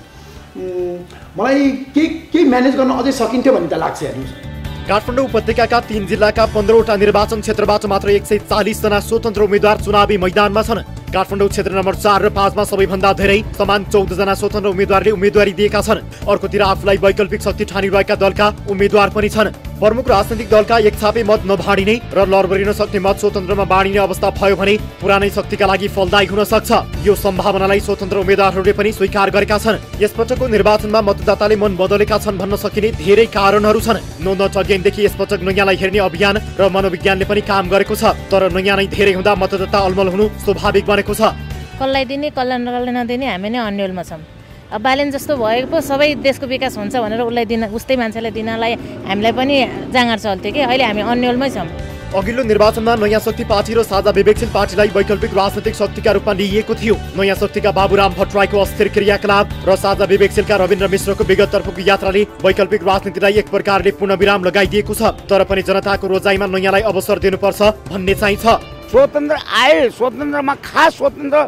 [SPEAKER 13] मलाई केही म्यानेज गर्न अझै सकिन्थ्यो भन्ने त लाग्छ। हेर्नुहोस्,
[SPEAKER 2] काठमाडौँ उपत्यकाका 3 जिल्लाका 15वटा निर्वाचन क्षेत्रबाट मात्र 140 जना स्वतन्त्र उम्मेदवार चुनावी मैदानमा छन्। काठमाडौँ क्षेत्र नम्बर 4 र 5 मा सबैभन्दा धेरै समान 14 जना स्वतन्त्र उम्मेदवारले उम्मेदवारी दिएका छन्। अर्कोतिर आफूलाई वैकल्पिक शक्ति ठानिरहेका दलका उम्मेदवार पनि छन्। प्रमुख राजनैतिक दलका एक छापे मत नबाँडिने र लरबरिन सक्ने मत स्वतन्त्रमा बाँडिने अवस्था भयो भने पुरानै शक्तिका लागि फलदायी हुन सक्छ। यो सम्भावनालाई स्वतन्त्र उम्मेदवारहरूले पनि स्वीकार गरेका छन्। यसपटकको निर्वाचनमा मतदाताले मन बदलेका छन् भन्न सकिने धेरै कारणहरू छन्। नचग्यादेखि यसपटक नयाँलाई हेर्ने अभियान र मनोविज्ञानले पनि काम गरेको छ, तर नयाँ नै धेरै हुँदा मतदाता अलमल हुनु स्वाभाविक बनेको छ।
[SPEAKER 14] कसलाई दिने कसलाई नदिने हामी नै अन्यलमा छौँ। अब बालेन जस्तो भएको पो सबै देशको विकास हुन्छ भनेर उसलाई दिन, उस्तै मान्छेलाई दिनलाई हामीलाई पनि जाँगर चल्थ्यो कि अहिले हामी अन्यलमै छौँ।
[SPEAKER 2] अघिल्लो निर्वाचनमा नयाँ शक्ति पार्टी र साझा विवेकशील पार्टीलाई वैकल्पिक राजनैतिक शक्तिका रूपमा लिइएको थियो। नयाँ शक्तिका बाबुराम भट्टराईको अस्थिर क्रियाकलाप र साझा विवेकशीलका रविन्द्र मिश्रको विगततर्फको यात्राले वैकल्पिक राजनीतिलाई एक प्रकारले पूर्णविराम लगाइदिएको छ। तर पनि जनताको रोजाइमा नयाँलाई अवसर दिनुपर्छ भन्ने चाहिँ छ।
[SPEAKER 15] स्वतन्त्र आए, स्वतन्त्रमा खास स्वतन्त्र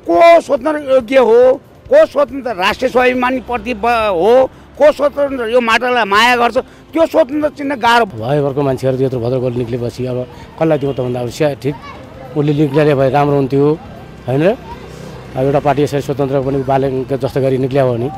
[SPEAKER 15] को स्वतन्त्र योग्य हो, को स्वतन्त्र राष्ट्रिय स्वाभिमानी प्रति हो, को स्वतन्त्र यो माटालाई माया गर्छ, त्यो स्वतन्त्र चिन्ह गाह्रो
[SPEAKER 16] भयो। घरको मान्छेहरू त्यत्रो भद्रगोल निक्लेपछि अब कसलाई दिउँ त भन्दा अब ठिक उसले निक्लिए भए राम्रो हुन्थ्यो होइन र? अब एउटा पार्टी यसरी स्वतन्त्र पनि बालेन जस्तो गरी निक्लियो भने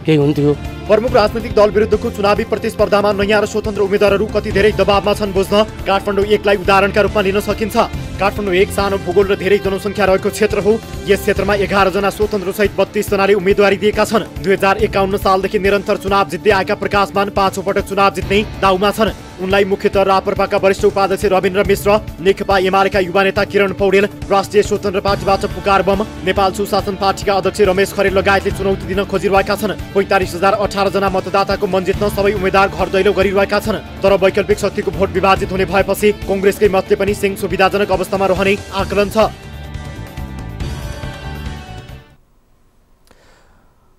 [SPEAKER 16] केही हुन्थ्यो।
[SPEAKER 2] प्रमुख राजनीतिक दल विरुद्धको चुनावी प्रतिस्पर्धामा नयाँ र स्वतन्त्र उम्मेदवारहरू कति धेरै दबावमा छन् बुझ्न काठमाडौँ 1 लाई उदाहरणका रूपमा लिन सकिन्छ। काठमाडौँ 1 सानो भूगोल र धेरै जनसङ्ख्या रहेको क्षेत्र हो। यस क्षेत्रमा 11 जना स्वतन्त्र सहित 32 जनाले उम्मेदवारी दिएका छन्। 2051 सालदेखि निरन्तर चुनाव जित्दै आएका प्रकाशमान 5औं पटक चुनाव जित्ने दाउमा छन्। उनलाई मुख्यतः राप्रपाका वरिष्ठ उपाध्यक्ष रविन्द्र मिश्र, नेकपा एमालेका युवा नेता किरण पौडेल, राष्ट्रिय स्वतन्त्र पार्टीबाट पुकार बम, नेपाल सुशासन पार्टीका अध्यक्ष रमेश खरेल लगायतले चुनौती दिन खोजिरहेका छन्। 45,018 जना मतदाताको मन जित्न सबै उम्मेदवार घर दैलो गरिरहेका छन्। तर वैकल्पिक शक्तिको भोट विभाजित हुने भएपछि कांग्रेसकै मतले पनि सिंह सुविधाजनक अवस्थामा रहने आकलन छ।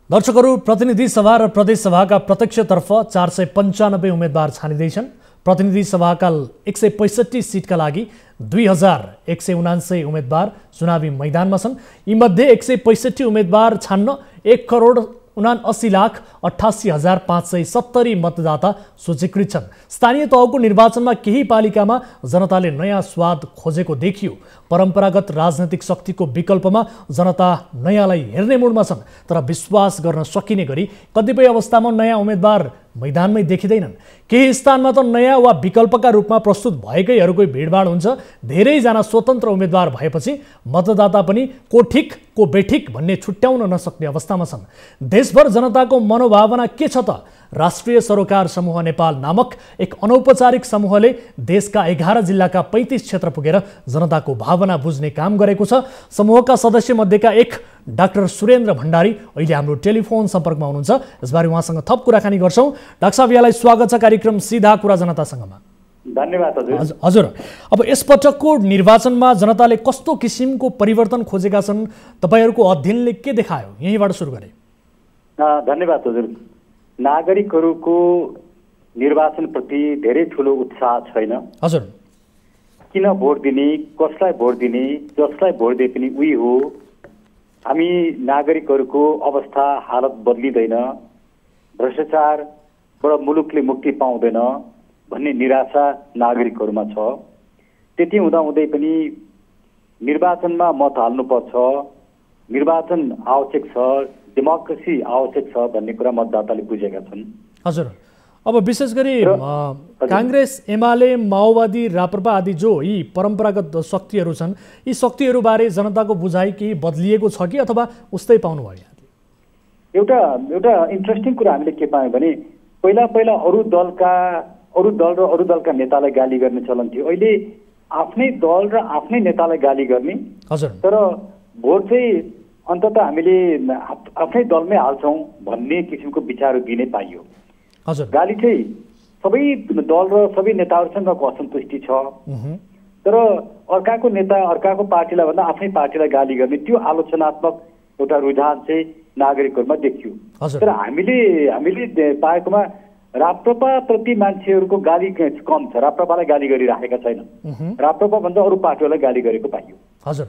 [SPEAKER 1] दर्शकहरू, प्रतिनिधि सभा र प्रदेश सभाका प्रत्यक्षतर्फ 495 उम्मेदवार छानिँदैछन्। प्रतिनिधि सभाका 165 सिटका लागि 2179 उम्मेदवार चुनावी मैदानमा छन्। यीमध्ये 165 उम्मेदवार छान्न 1,79,88,570 मतदाता सूचीकृत छन्। स्थानीय तहको निर्वाचनमा केही पालिकामा जनताले नयाँ स्वाद खोजेको देखियो। परम्परागत राजनैतिक शक्तिको विकल्पमा जनता नयाँलाई हेर्ने मुडमा छन्, तर विश्वास गर्न सकिने गरी कतिपय अवस्थामा नयाँ उम्मेदवार मैदानमै देखिँदैनन्। केही स्थानमा त नयाँ वा विकल्पका रूपमा प्रस्तुत भएकैहरूकै भिडभाड हुन्छ। धेरैजना स्वतन्त्र उम्मेदवार भएपछि मतदाता पनि को ठिक को बेठिक भन्ने छुट्याउन नसक्ने अवस्थामा छन्। देशभर जनताको मनोभावना के छ त? राष्ट्रिय सरोकार समूह नेपाल नामक एक अनौपचारिक समूहले देशका 11 जिल्लाका 35 क्षेत्र पुगेर जनताको भावना बुझ्ने काम गरेको छ। समूहका सदस्य मध्येका एक डाक्टर सुरेन्द्र भण्डारी अहिले हाम्रो टेलिफोन सम्पर्कमा हुनुहुन्छ। यसबारे उहाँसँग थप कुराकानी गर्छौँ। डाक्टर साहब, यहाँलाई स्वागत छ कार्यक्रम सीधा कुरा जनतासँगमा।
[SPEAKER 17] धन्यवाद
[SPEAKER 1] हजुर। अब यसपटकको निर्वाचनमा जनताले कस्तो किसिमको परिवर्तन खोजेका छन्, तपाईँहरूको अध्ययनले के देखायो? यहीँबाट सुरु गरे।
[SPEAKER 17] धन्यवाद हजुर। नागरिकहरूको निर्वाचनप्रति धेरै ठुलो उत्साह छैन।
[SPEAKER 1] हजुर।
[SPEAKER 17] किन भोट दिने, कसलाई भोट दिने, जसलाई भोट दिए पनि उही हो, हामी नागरिकहरूको अवस्था हालत बदलिँदैन, भ्रष्टाचारबाट मुलुकले मुक्ति पाउँदैन भन्ने निराशा नागरिकहरूमा छ। त्यति हुँदाहुँदै पनि निर्वाचनमा मत हाल्नुपर्छ, निर्वाचन आवश्यक छ, डेमोक्रेसी आवश्यक छ भन्ने कुरा मतदाताले बुझेका छन्।
[SPEAKER 1] हजुर, अब विशेष गरी काङ्ग्रेस, एमाले, माओवादी, राप्रपा आदि जो यी परम्परागत शक्तिहरू छन्, यी शक्तिहरूबारे जनताको बुझाइ केही बदलिएको छ कि अथवा उस्तै पाउनुभयो?
[SPEAKER 17] एउटा इन्ट्रेस्टिङ कुरा हामीले के पायौँ भने पहिला अरू दल र अरू दलका नेतालाई गाली गर्ने चलन थियो। अहिले आफ्नै दल र आफ्नै नेतालाई गाली गर्ने, तर भोट चाहिँ अन्ततः हामीले आफ्नै दलमै हाल्छौँ भन्ने किसिमको विचारहरू दिने पाइयो। गाली चाहिँ सबै दल र सबै नेताहरूसँगको असन्तुष्टि छ, तर अर्काको नेता अर्काको पार्टीलाई भन्दा आफ्नै पार्टीलाई गाली गर्ने त्यो आलोचनात्मक एउटा रुझान चाहिँ नागरिकहरूमा देखियो। तर हामीले पाएकोमा राप्रपा प्रति मान्छेहरूको गाली कम छ, राप्रपालाई गाली गरिराखेका छैन, राप्रपा भन्दा अरू पार्टीहरूलाई गाली गरेको पाइयो।
[SPEAKER 1] हजुर,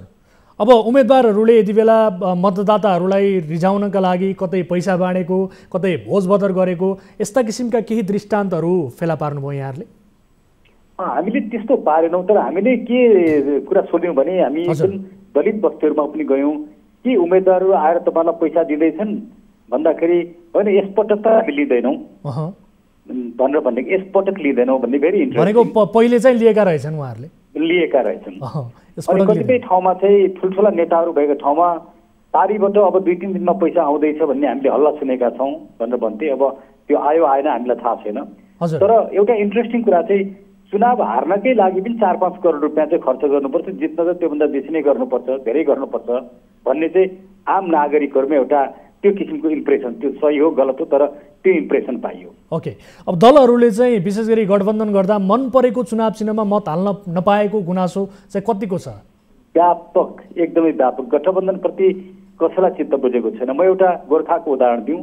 [SPEAKER 1] अब उम्मेदवारहरूले यति बेला मतदाताहरूलाई रिझाउनका लागि कतै पैसा बाँडेको, कतै भोजभदर गरेको, यस्ता किसिमका केही दृष्टान्तहरू फेला पार्नुभयो यहाँहरूले?
[SPEAKER 17] हामीले त्यस्तो पारेनौँ, तर हामीले के कुरा सोध्यौँ भने हामी दलित बस्तीहरूमा पनि गयौँ कि उम्मेदवारहरू आएर तपाईँलाई पैसा दिँदैछन् भन्दाखेरि होइन यसपटक त हामी लिँदैनौँ भनेर भन्ने, यसपटक लिँदैनौँ भन्ने भेरी इन्ट्रेस्टिङ।
[SPEAKER 1] पहिले चाहिँ लिएका रहेछन् उहाँहरूले?
[SPEAKER 17] लिएका रहेछन्। अनि कतिपय ठाउँमा चाहिँ ठुल्ठुला नेताहरू भएको ठाउँमा पारीबाट अब 2-3 दिनमा पैसा आउँदैछ भन्ने हामीले हल्ला सुनेका छौँ भनेर भन्थे। अब त्यो आयो आएन हामीलाई थाहा छैन, तर एउटा इन्ट्रेस्टिङ कुरा चाहिँ चुनाव हार्नकै लागि पनि 4-5 करोड रुपियाँ चाहिँ खर्च गर्नुपर्छ, जित्न त त्योभन्दा बेसी नै गर्नुपर्छ, धेरै गर्नुपर्छ भन्ने चाहिँ आम नागरिकहरूमा एउटा त्यो किसिमको इम्प्रेसन, त्यो सही हो गलत हो तर त्यो इम्प्रेसन पाइयो।
[SPEAKER 1] ओके, अब दलहरूले चाहिँ विशेष गरी गठबन्धन गर्दा मन परेको चुनाव चिन्हमा मत हाल्न नपाएको गुनासो चाहिँ कतिको छ?
[SPEAKER 17] व्यापक, एकदमै व्यापक। गठबन्धनप्रति कसैलाई चित्त बुझेको छैन। म एउटा गोर्खाको उदाहरण दिउँ।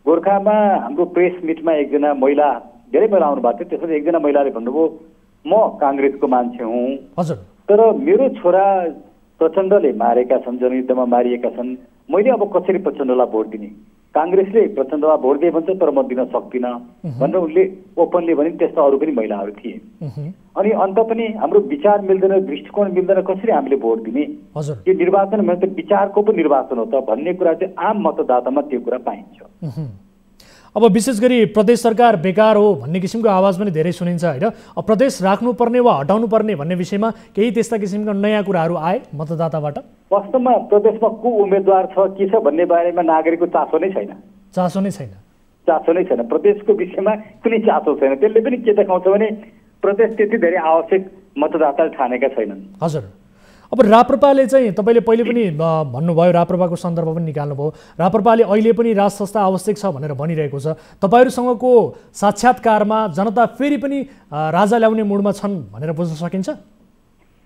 [SPEAKER 17] गोर्खामा हाम्रो प्रेस मिटमा एकजना महिला, धेरै महिला आउनु भएको थियो, त्यसपछि एकजना महिलाले भन्नुभयो म काङ्ग्रेसको मान्छे हुँ, तर मेरो छोरा प्रचण्डले मारेका छन्, जनयुद्धमा मारिएका छन्, मैले अब कसरी प्रचण्डलाई भोट दिने? काङ्ग्रेसले प्रचण्डलाई भोट दिए भन्छ तर म दिन सक्दिनँ भनेर उनले ओपनली भने। त्यस्ता अरू पनि महिलाहरू थिए। अनि अन्त पनि हाम्रो विचार मिल्दैन, दृष्टिकोण मिल्दैन, कसरी हामीले भोट दिने? यो निर्वाचन भने त विचारको पो निर्वाचन हो त भन्ने कुरा चाहिँ आम मतदातामा त्यो कुरा पाइन्छ।
[SPEAKER 1] अब विशेष गरी प्रदेश सरकार बेकार हो भन्ने किसिमको आवाज पनि धेरै सुनिन्छ होइन? अब प्रदेश राख्नुपर्ने वा हटाउनुपर्ने भन्ने विषयमा केही त्यस्ता किसिमका नयाँ कुराहरू आए मतदाताबाट?
[SPEAKER 17] वास्तवमा प्रदेशमा को उम्मेदवार छ के छ भन्ने बारेमा नागरिकको चासो नै छैन। चासो नै छैन प्रदेशको विषयमा कुनै चासो छैन। त्यसले पनि के देखाउँछ भने प्रदेश त्यति धेरै आवश्यक मतदाताले ठानेका छैनन्।
[SPEAKER 1] हजुर, अब राप्रपाले चाहिँ तपाईँले पहिले पनि भन्नुभयो, राप्रपाको सन्दर्भ पनि निकाल्नुभयो, राप्रपाले अहिले पनि राज संस्था आवश्यक छ भनेर भनिरहेको छ। तपाईँहरूसँगको साक्षात्कारमा जनता फेरि पनि राजा ल्याउने मुडमा छन् भनेर बुझ्न सकिन्छ?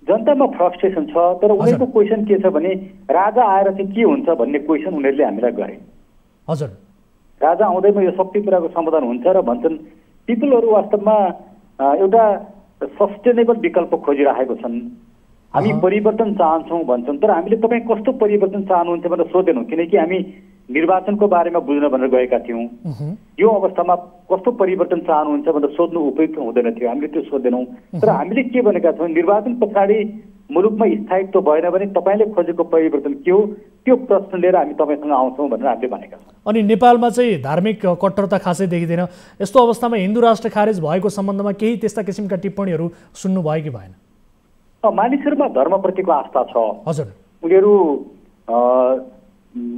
[SPEAKER 17] जनतामा फ्रस्ट्रेसन छ, तर उनीहरूको क्वेसन के छ भने राजा आएर चाहिँ के हुन्छ भन्ने क्वेसन उनीहरूले हामीलाई गरे।
[SPEAKER 1] हजुर,
[SPEAKER 17] राजा आउँदैमा यो सबै कुराको समाधान हुन्छ र भन्छन्। पिपुलहरू वास्तवमा एउटा सस्टेनेबल विकल्प खोजिरहेको छन्। हामी परिवर्तन चाहन्छौँ भन्छन्, तर हामीले तपाईँ कस्तो परिवर्तन चाहनुहुन्छ भनेर सोधेनौँ, किनकि हामी निर्वाचनको बारेमा बुझ्न भनेर गएका थियौँ। यो अवस्थामा कस्तो परिवर्तन चाहनुहुन्छ भनेर सोध्नु उपयुक्त हुँदैन थियो, हामीले त्यो सोधेनौँ। तर हामीले के भनेका छौँ, निर्वाचन पछाडि मुलुकमा स्थायित्व भएन भने तपाईँले खोजेको परिवर्तन के हो त्यो प्रश्न लिएर हामी तपाईँसँग आउँछौँ भनेर हामीले भनेका छौँ।
[SPEAKER 1] अनि नेपालमा चाहिँ धार्मिक कट्टरता खासै देखिँदैन। यस्तो अवस्थामा हिन्दू राष्ट्र खारेज भएको सम्बन्धमा केही त्यस्ता किसिमका टिप्पणीहरू सुन्नुभयो कि भएन?
[SPEAKER 17] मानिसहरूमा धर्मप्रतिको आस्था छ।
[SPEAKER 1] हजुर,
[SPEAKER 17] उनीहरू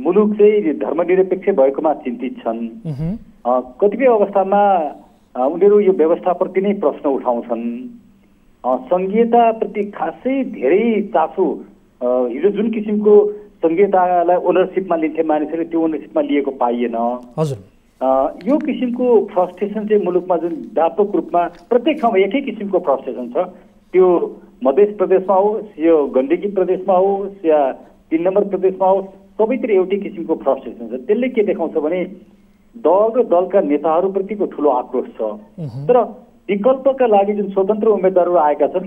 [SPEAKER 17] मुलुक चाहिँ धर्मनिरपेक्ष भएकोमा चिन्तित छन्। कतिपय अवस्थामा उनीहरू यो व्यवस्थाप्रति नै प्रश्न उठाउँछन्। सङ्घीयताप्रति खासै धेरै चासो, हिजो जुन किसिमको सङ्घीयतालाई ओनरसिपमा लिन्थे मानिसहरूले त्यो ओनरसिपमा लिएको पाइएन।
[SPEAKER 1] हजुर,
[SPEAKER 17] यो किसिमको फ्रस्ट्रेसन चाहिँ मुलुकमा जुन व्यापक रूपमा प्रत्येक ठाउँमा एकै किसिमको फ्रस्ट्रेसन छ, त्यो मध्य प्रदेशमा होस्, यो गण्डकी प्रदेशमा होस् या 3 नम्बर प्रदेशमा होस्, सबैतिर एउटै किसिमको फ्रस्ट्रेसन छ। त्यसले के देखाउँछ भने दल र दलका नेताहरूप्रतिको ठुलो आक्रोश छ। तर विकल्पका लागि जुन स्वतन्त्र उम्मेदवारहरू आएका छन्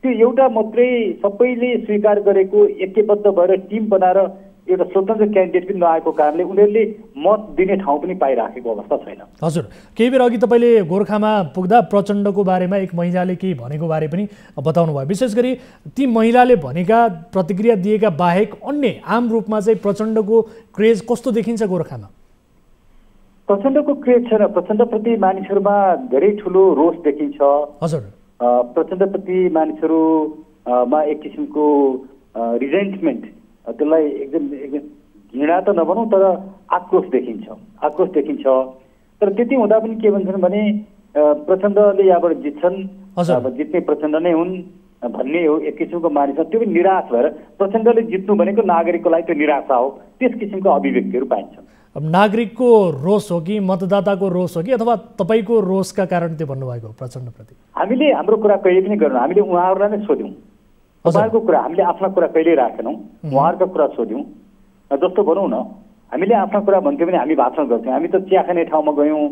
[SPEAKER 17] त्यो एउटा मात्रै सबैले स्वीकार गरेको एकैबद्ध भएर टिम बनाएर एउटा स्वतन्त्र क्यान्डिडेट पनि नआएको कारणले उनीहरूले मत दिने ठाउँ पनि पाइराखेको अवस्था छैन।
[SPEAKER 1] हजुर, केही बेर अघि तपाईँले गोर्खामा पुग्दा प्रचण्डको बारेमा एक महिलाले केही भनेको बारे पनि बताउनु भयो। विशेष गरी ती महिलाले भनेका प्रतिक्रिया दिएका बाहेक अन्य आम रूपमा चाहिँ प्रचण्डको क्रेज कस्तो देखिन्छ गोर्खामा?
[SPEAKER 17] प्रचण्डको क्रेज छैन। प्रचण्डप्रति मानिसहरूमा धेरै ठुलो रोष देखिन्छ।
[SPEAKER 1] हजुर,
[SPEAKER 17] प्रचण्डप्रति मानिसहरूमा एक किसिमको रिजेन्टमेन्ट, त्यसलाई एकदम घृणा त नभनौँ तर आक्रोश देखिन्छ। तर त्यति हुँदा पनि के भन्छन् भने प्रचण्डले यहाँबाट जित्छन्, जित्ने प्रचण्ड नै हुन् भन्ने हो एक किसिमको मानिस। त्यो पनि निराश भएर प्रचण्डले जित्नु भनेको नागरिकको लागि त्यो निराशा हो, त्यस किसिमको अभिव्यक्तिहरू पाइन्छन्।
[SPEAKER 1] अब नागरिकको रोष हो कि मतदाताको रोष हो कि अथवा तपाईँको रोषका कारण त्यो भन्नुभएको प्रचण्डप्रति? हामीले
[SPEAKER 17] हाम्रो कुरा कहिले पनि गर्नु, हामीले उहाँहरूलाई नै सोध्यौँ। तपाईँहरूको कुरा हामीले आफ्ना कुरा कहिल्यै राखेनौँ, उहाँहरूको कुरा सोध्यौँ। जस्तो भनौँ न, हामीले आफ्ना कुरा भन्थ्यौँ भने हामी भाषण गर्थ्यौँ, हामी त चिया खाने ठाउँमा गयौँ,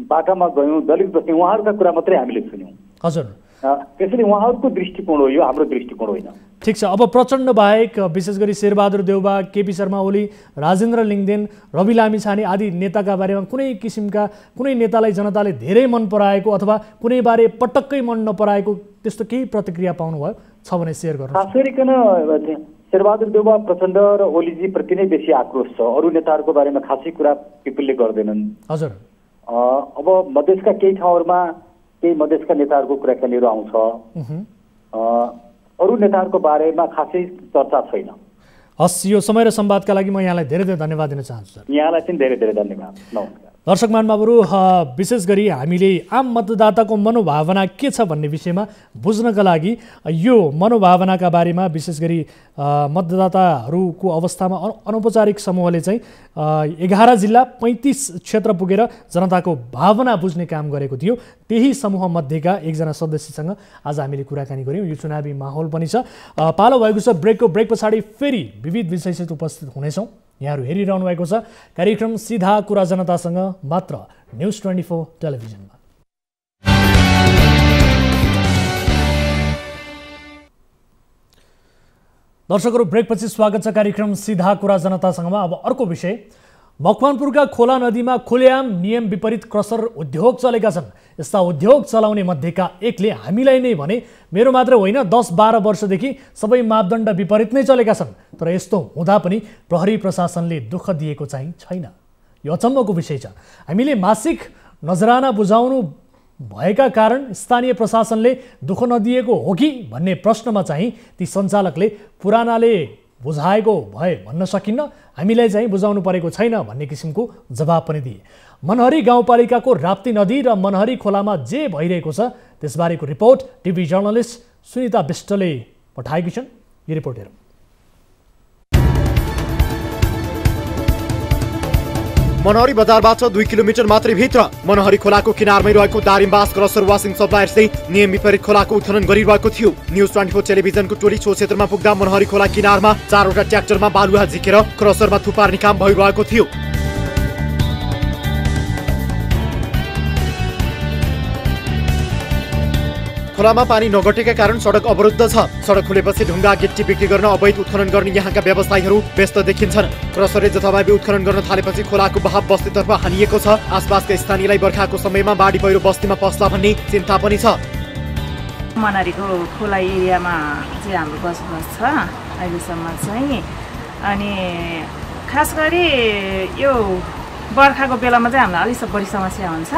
[SPEAKER 17] बाटामा गयौँ, दलित बस्ने उहाँहरूका कुरा मात्रै हामीले सुन्यौँ।
[SPEAKER 1] हजुर,
[SPEAKER 17] त्यसैले उहाँहरूको दृष्टिकोण हो यो, हाम्रो दृष्टिकोण होइन।
[SPEAKER 1] ठिक छ। अब प्रचण्ड बाहेक विशेष गरी शेरबहादुर देउबा, केपी शर्मा ओली, राजेन्द्र लिङदेन, रवि लामिछाने आदि नेताका बारेमा कुनै किसिमका कुनै नेतालाई जनताले धेरै मन पराएको अथवा कुनै बारे पटक्कै मन नपराएको त्यस्तो केही प्रतिक्रिया पाउनुभयो छ भने सेयर गर्नु।
[SPEAKER 17] खास गरिकन शेरबहादुर देउबा, प्रचण्ड र ओलीजी प्रति नै बेसी आक्रोश छ। अरू नेताहरूको बारेमा खासै कुरा पिपुलले गर्दैनन्।
[SPEAKER 1] हजुर,
[SPEAKER 17] अब मधेसका केही ठाउँहरूमा केही मधेसका नेताहरूको कुरा त्यहाँनिर आउँछ, अरू नेताहरूको बारेमा खासै चर्चा छैन।
[SPEAKER 1] हस्, यो समय र संवादका लागि म यहाँलाई धेरै धेरै धन्यवाद दिन चाहन्छु सर।
[SPEAKER 17] यहाँलाई पनि धेरै धेरै धन्यवाद। नमस्कार।
[SPEAKER 1] दर्शक महानुभावहरू, विशेष गरी हामीले आम मतदाताको मनोभावना के छ भन्ने विषयमा बुझ्नका लागि यो मनोभावनाका बारेमा विशेष गरी मतदाताहरूको अवस्थामा अनौपचारिक समूहले चाहिँ 11 जिल्ला 35 क्षेत्र पुगेर जनताको भावना बुझ्ने काम गरेको थियो। त्यही समूह मध्येका एकजना सदस्यसँग आज हामीले कुराकानी गऱ्यौँ। यो चुनावी माहौल पनि छ, पालो भएको छ ब्रेक पछाडि फेरि विविध विषयसहित उपस्थित हुनेछौँ। यहाँहरू हेरिरहनु भएको छ कार्यक्रम सीधा कुरा जनतासँग, मात्र न्युज 24 टेलिभिजनमा। दर्शकहरू, ब्रेकपछि स्वागत छ कार्यक्रम सीधा कुरा जनतासँगमा। अब अर्को विषय, मकवानपुरका खोला नदीमा खुलेआम नियम विपरीत क्रसर उद्योग चलेका छन्। यस्ता उद्योग चलाउने मध्येका एकले हामीलाई नै भने मेरो मात्र होइन 10-12 वर्षदेखि सबै मापदण्ड विपरीत नै चलेका छन्, तर यस्तो हुँदा पनि प्रहरी प्रशासनले दुःख दिएको चाहिँ छैन। यो अचम्मको विषय छ। हामीले मासिक नजराना बुझाउनु भएका कारण स्थानीय प्रशासनले दुःख नदिएको हो कि भन्ने प्रश्नमा चाहिँ ती सञ्चालकले पुरानाले बुझाएको भए भन्न सकिन्न, हामीलाई चाहिँ बुझाउनु परेको छैन भन्ने किसिमको जवाब पनि दिए। मनहरी गाउँपालिकाको राप्ती नदी र मनहरी खोलामा जे भइरहेको छ त्यसबारेको रिपोर्ट टिभी जर्नलिस्ट सुनिता विष्टले पठाएकी छन्। यो रिपोर्ट हेरौँ।
[SPEAKER 2] मनहरी बजारबाट 2 किलोमिटर मात्रै भित्र मनहरी खोलाको किनारमै रहेको दारिमबास क्रसर वासिङ सप्लायर्सले नियम विपरीत खोलाको उत्खनन गरिरहेको थियो। न्युज 24 टेलिभिजनको टोली सो क्षेत्रमा पुग्दा मनहरी खोला किनारमा 4वटा ट्र्याक्टरमा बालुवा झिकेर क्रसरमा थुपार्ने काम भइरहेको थियो। खोलामा पानी नगटेका कारण सडक अवरुद्ध छ। सडक खुलेपछि ढुङ्गा गिट्टी बिक्री गर्न अवैध उत्खनन गर्ने यहाँका व्यवसायीहरू व्यस्त देखिन्छन्। क्रसरले जथाभावी उत्खनन गर्न थालेपछि खोलाको बहाव बस्तीतर्फ हानिएको छ। आसपासका स्थानीयलाई बर्खाको समयमा बाढी पहिरो बस्तीमा पस्ला भन्ने चिन्ता पनि छ।
[SPEAKER 18] मनहरीको खोला एरियामा चाहिँ हाम्रो बसोबास छ अहिलेसम्म चाहिँ, अनि खास गरी यो बर्खाको बेलामा चाहिँ हामीलाई अलिक बढी समस्या हुन्छ।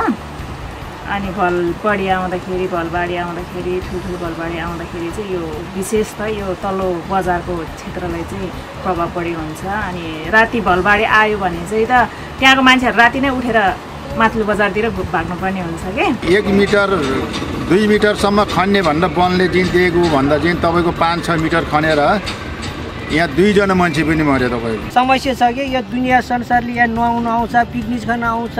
[SPEAKER 18] अनि भलबाढी आउँदाखेरि ठुल्ठुलो भलबाढी आउँदाखेरि चाहिँ यो विशेष त यो तल्लो बजारको क्षेत्रलाई चाहिँ प्रभाव बढी हुन्छ। अनि राति भलबाढी आयो भने चाहिँ त त्यहाँको मान्छेहरू राति नै उठेर माथिल्लो बजारतिर भाग्नुपर्ने हुन्छ कि
[SPEAKER 19] 1 मिटर 2 मिटरसम्म खन्ने भनेर वनले चाहिँ दिएको भन्दा चाहिँ तपाईँको 5-6 मिटर खनेर यहाँ 2 जना मान्छे पनि मर्यो। तपाईँको
[SPEAKER 3] समस्या छ कि यो दुनियाँ संसारले यहाँ नुहाउन आउँछ, पिकनिक खान आउँछ।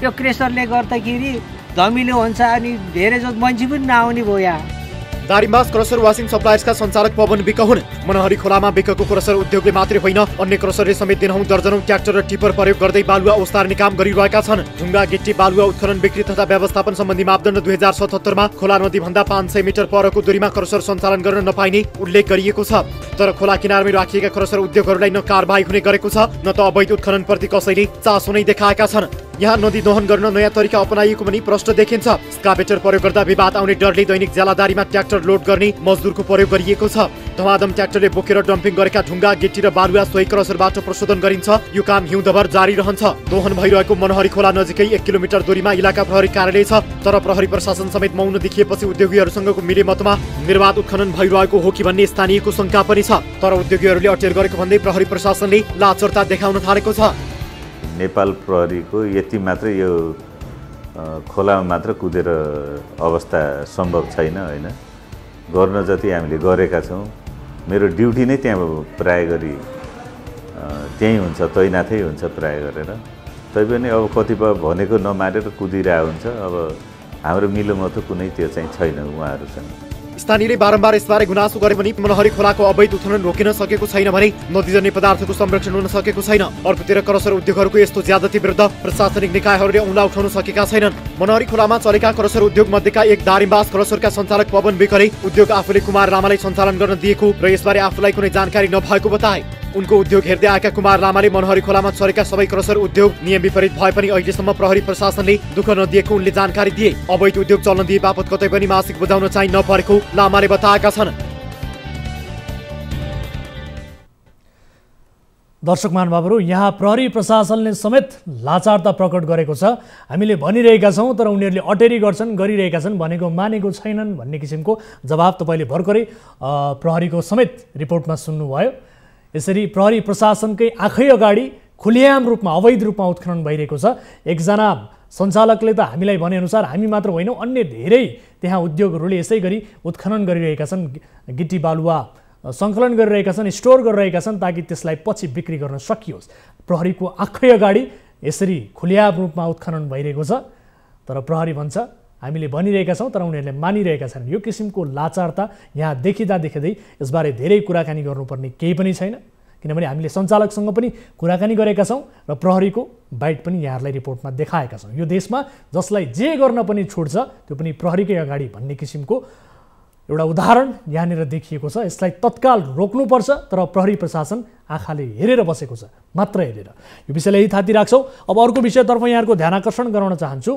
[SPEAKER 3] यो क्रेसरले गर्दाखेरि धमिलो हुन्छ अनि धेरै जस्तो मान्छे पनि नआउने भयो यहाँ।
[SPEAKER 2] दारिमबास क्रसर वासिङ सप्लायर्सका सञ्चालक पवन विक हुन्। मनहरी खोलामा विकको क्रसर उद्योगले मात्रै होइन अन्य क्रसरले समेत दिनहुँ दर्जनौं ट्र्याक्टर र टिपर प्रयोग गर्दै बालुवा ओसार्ने काम गरिरहेका छन्। ढुङ्गा गिट्टी बालुवा उत्खनन बिक्री तथा व्यवस्थापन सम्बन्धी मापदण्ड 2077 मा खोला नदी भन्दा 500 मिटर परको दूरीमा क्रसर सञ्चालन गर्न नपाइने उल्लेख गरिएको छ। तर खोला किनारमै राखिएका क्रसर उद्योगहरूलाई न कारबाही हुने गरेको छ न त अवैध उत्खननप्रति कसैले चासो नै देखाएका छन्। यहाँ नदी दोहन गर्न नयाँ तरिका अपनाइएको पनि प्रश्न देखिन्छ। स्काभेटर प्रयोग गर्दा विवाद आउने डरले दैनिक ज्यालादारीमा ट्र्याक्टर लोड गर्ने मजदुरको प्रयोग गरिएको छ। धमाधम ट्र्याक्टरले बोकेर डम्पिङ गरेका ढुङ्गा गिट्टी र बालुवा सोही क्रसरबाट प्रशोधन गरिन्छ। यो काम हिउँदभर जारी रहन्छ। दोहन भइरहेको मनहरी खोला नजिकै 1 किलोमिटर दूरीमा इलाका प्रहरी कार्यालय छ। तर प्रहरी प्रशासन समेत मौन देखिएपछि उद्योगीहरूसँगको मिलेमतमा निर्वाध उत्खनन भइरहेको हो कि भन्ने स्थानीयको शंका पनि छ। तर उद्योगीहरूले अटेर गरेको भन्दै प्रहरी प्रशासनले लाचरता देखाउन थालेको छ।
[SPEAKER 20] नेपाल प्रहरीको यति मात्र यो खोलामा मात्र कुदेर अवस्था सम्भव छैन हैन। गर्न जति हामीले गरेका छौँ। मेरो ड्युटी नै त्यहाँ प्राय गरी त्यही हुन्छ, तैनाथै हुन्छ प्राय गरेर। तैपनि अब कतिपय भनेको नमानेर कुदिरहेको हुन्छ। अब हाम्रो मिलोमतो कुनै त्यो चाहिँ छैन उहाँहरूसँग।
[SPEAKER 2] स्थानीयले बारम्बार यसबारे गुनासो गरे पनि मनहरी खोलाको अवैध उत्खनन रोकिन सकेको छैन भने नदीजन्य पदार्थको संरक्षण हुन सकेको छैन। अर्कोतिर क्रसर उद्योगहरूको यस्तो ज्यादती विरुद्ध प्रशासनिक निकायहरूले औँला उठाउन सकेका छैनन्। मनहरी खोलामा चलेका क्रसर उद्योग मध्येका एक दारिमबास क्रसरका सञ्चालक पवन विकले उद्योग आफूले कुमार लामालाई सञ्चालन गर्न दिएको र यसबारे आफूलाई कुनै जानकारी नभएको बताए। उनको उद्योग हेर्दै आएका कुमार लामाले मनहरी खोलामा चलेका सबै क्रसर उद्योग नियम विपरीत भए पनि अहिलेसम्म प्रहरी प्रशासनले दुःख नदिएको उनले जानकारी दिए। अवैध उद्योग चल्न दिए बापत कतै पनि मासिक बुझाउन चाहिँ नपरेको लामाले बताएका छन्।
[SPEAKER 1] दर्शक महानुभावहरू, यहाँ प्रहरी प्रशासनले समेत लाचारता प्रकट गरेको छ। हामीले भनिरहेका छौँ तर उनीहरूले अटेरी गर्छन्, गरिरहेका छन्, भनेको मानेको छैनन् भन्ने किसिमको जवाब तपाईँले भर्खरै प्रहरीको समेत रिपोर्टमा सुन्नुभयो। यसरी प्रहरी प्रशासनकै आँखै अगाडि खुलेआम रूपमा अवैध रूपमा उत्खनन भइरहेको छ। एकजना सञ्चालकले त हामीलाई भनेअनुसार हामी मात्र होइनौँ, अन्य धेरै त्यहाँ उद्योगहरूले यसै गरी उत्खनन गरिरहेका छन्, गिट्टी बालुवा सङ्कलन गरिरहेका छन्, स्टोर गरिरहेका छन् ताकि त्यसलाई पछि बिक्री गर्न सकियोस्। प्रहरीको आँखै अगाडि यसरी खुलेआम रूपमा उत्खनन भइरहेको छ। तर प्रहरी भन्छ हामीले भनिरहेका छौँ तर उनीहरूले मानिरहेका छन्। यो किसिमको लाचारता यहाँ देखिँदै यसबारे धेरै कुराकानी गर्नुपर्ने केही पनि छैन, किनभने हामीले सञ्चालकसँग पनि कुराकानी गरेका छौँ र प्रहरीको बाइट पनि यहाँहरूलाई रिपोर्टमा देखाएका छौँ। यो देशमा जसलाई जे गर्न पनि छुट छ त्यो पनि प्रहरीकै अगाडि भन्ने किसिमको एउटा उदाहरण यहाँनिर देखिएको छ। यसलाई तत्काल रोक्नुपर्छ तर प्रहरी प्रशासन आँखाले हेरेर बसेको छ, मात्र हेरेर। यो विषयलाई यही थाती राख्छौँ। अब अर्को विषयतर्फ यहाँहरूको ध्यान आकर्षण गराउन चाहन्छु।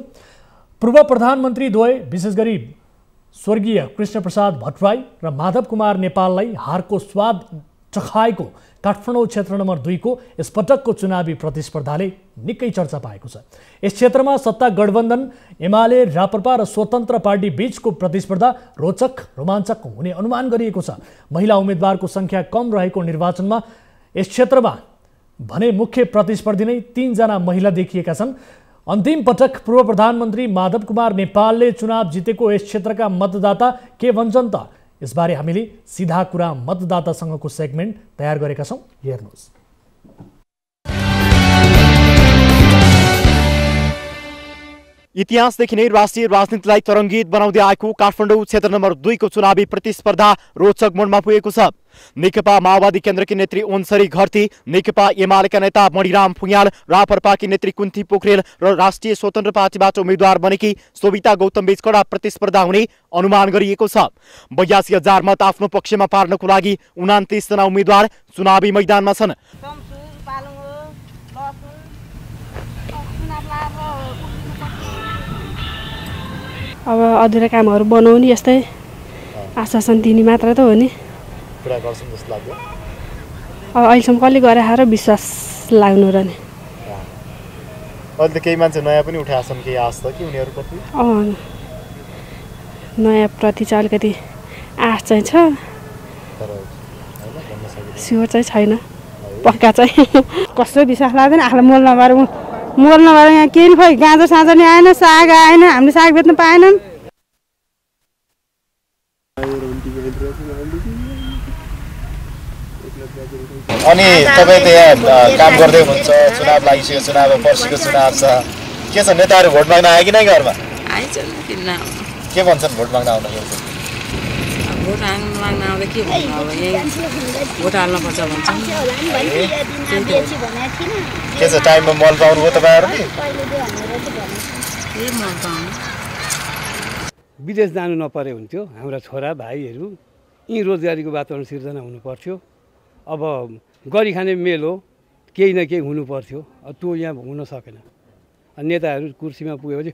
[SPEAKER 1] पूर्व प्रधानमन्त्री द्वय विशेष गरी स्वर्गीय कृष्णप्रसाद भट्टराई र माधव कुमार नेपाललाई हारको स्वाद चखाएको काठमाडौँ क्षेत्र नम्बर 2 को यसपटकको चुनावी प्रतिस्पर्धाले निकै चर्चा पाएको छ। यस क्षेत्रमा सत्ता गठबन्धन एमाले राप्रपा र स्वतन्त्र पार्टी बीचको प्रतिस्पर्धा रोचक रोमाञ्चक हुने अनुमान गरिएको छ। महिला उम्मेदवारको सङ्ख्या कम रहेको निर्वाचनमा यस क्षेत्रमा भने मुख्य प्रतिस्पर्धी नै 3 जना महिला देखिएका छन्। अन्तिम पटक पूर्व प्रधानमन्त्री माधव कुमार नेपालले चुनाव जितेको यस क्षेत्रका मतदाता के भन्छन् त? यसबारे हामीले सिधा कुरा मतदातासँगको सेगमेन्ट तयार गरेका छौँ, हेर्नुहोस्।
[SPEAKER 2] इतिहासदेखि नै राष्ट्रिय राजनीतिलाई तरङ्गित बनाउँदै आएको काठमाडौँ क्षेत्र नम्बर 2 को चुनावी प्रतिस्पर्धा रोचक मोडमा पुगेको छ। नेकपा माओवादी केन्द्रकी नेत्री ओन्सरी घरती, नेकपा एमालेका नेता मणिराम फुयाल, राप्रपाकी नेत्री कुन्ती पोखरेल र राष्ट्रिय स्वतन्त्र पार्टीबाट उम्मेद्वार बनेकी सोभिता गौतम बीच कडा प्रतिस्पर्धा हुने अनुमान गरिएको छ। 82,000 मत आफ्नो पक्षमा पार्नको लागि 29 जना उम्मेद्वार चुनावी मैदानमा छन्।
[SPEAKER 7] अब अधुरा कामहरू बनाउने यस्तै आश्वासन दिने मात्र त हो नि।
[SPEAKER 2] कुरा गर्छन् जस्तो लाग्यो।
[SPEAKER 7] अब अहिलेसम्म कसले गरे र विश्वास लाग्नु र नि।
[SPEAKER 2] अहिले त केही मान्छे नयाँ पनि उठाएका छन्, केही आश छ कि उनीहरूप्रति?
[SPEAKER 7] नयाँ प्रति चाहिँ अलिकति आश चाहिँ छ, स्योर चाहिँ छैन, पक्का चाहिँ।
[SPEAKER 10] कस्तो विश्वास लाग्दैन, आफूलाई मोल नभएर यहाँ केही खोइ गाँजो साँझो नि आएन, साग आएन, हामीले साग बेच्न पाएनौँ।
[SPEAKER 2] अनि तपाईँ त यहाँ काम गर्दै हुनुहुन्छ, चुनाव लागिसक्यो, चुनाव पर्सिको चुनाव छ, के छ नेताहरू भोट माग्न आयो कि नै घरमा? के भन्छन् भोट माग्न आउँदाखेरि?
[SPEAKER 21] भोट माग्न आउँदा के भन्नु अब यही भोट हाल्नुपर्छ भन्छ
[SPEAKER 2] के छ टाइममा मल पाउनुभयो तपाईँहरूले
[SPEAKER 21] के मल पाउनु
[SPEAKER 22] विदेश जानु नपरे हुन्थ्यो हाम्रा छोरा भाइहरू यहीँ रोजगारीको वातावरण सिर्जना हुनु पर्थ्यो अब गरी खाने मेल हो केही न केही हुनु पर्थ्यो त्यो यहाँ हुन सकेन नेताहरू कुर्सीमा पुगेपछि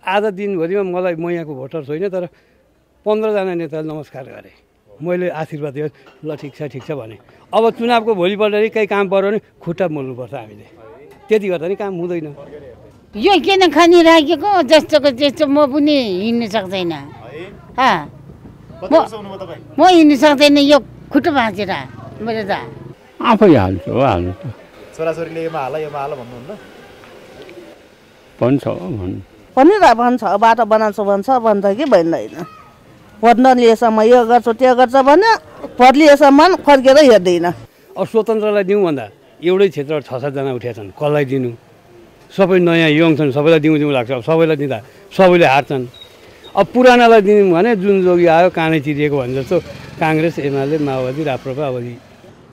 [SPEAKER 22] आधा दिनभरिमा मलाई म यहाँको भोटर छैन तर 15 जना नेताले नमस्कार गरे मैले आशीर्वाद दिएँ ल ठिक छ भने अब चुनावको भोलिपल्ट नि केही काम पर्यो भने खुट्टा मोल्नुपर्छ हामीले त्यति गर्दा नि काम हुँदैन
[SPEAKER 23] यो किन खानिराखेको जस्तोको त्यस्तो म पनि हिँड्न सक्दैन म हिँड्न सक्दैन यो खुट्टा भाँचेर मेरो त
[SPEAKER 24] आफै हाल्छु हाल्नु त
[SPEAKER 2] छोराछोरीले योमा हाल भन्नुहुन्न
[SPEAKER 25] भन्छ बाटो बनाउँछु भन्छ कि भन्दैन भोट नलिएसम्म यो गर्छु त्यो गर्छ भने भोट लिएसम्म फर्केर हेर्दैन
[SPEAKER 22] अब स्वतन्त्रलाई दिउँ भन्दा एउटै क्षेत्र 6-7 जना उठेका छन् कसलाई दिनु सबै नयाँ यङ छन् सबैलाई दिउँ लाग्छ अब सबैलाई दिँदा सबैले हार्छन् अब पुरानालाई दिउँ भने जुन जोगी आयो कानै चिरिएको भने जस्तो काङ्ग्रेस एमाले माओवादी राप्रपा अब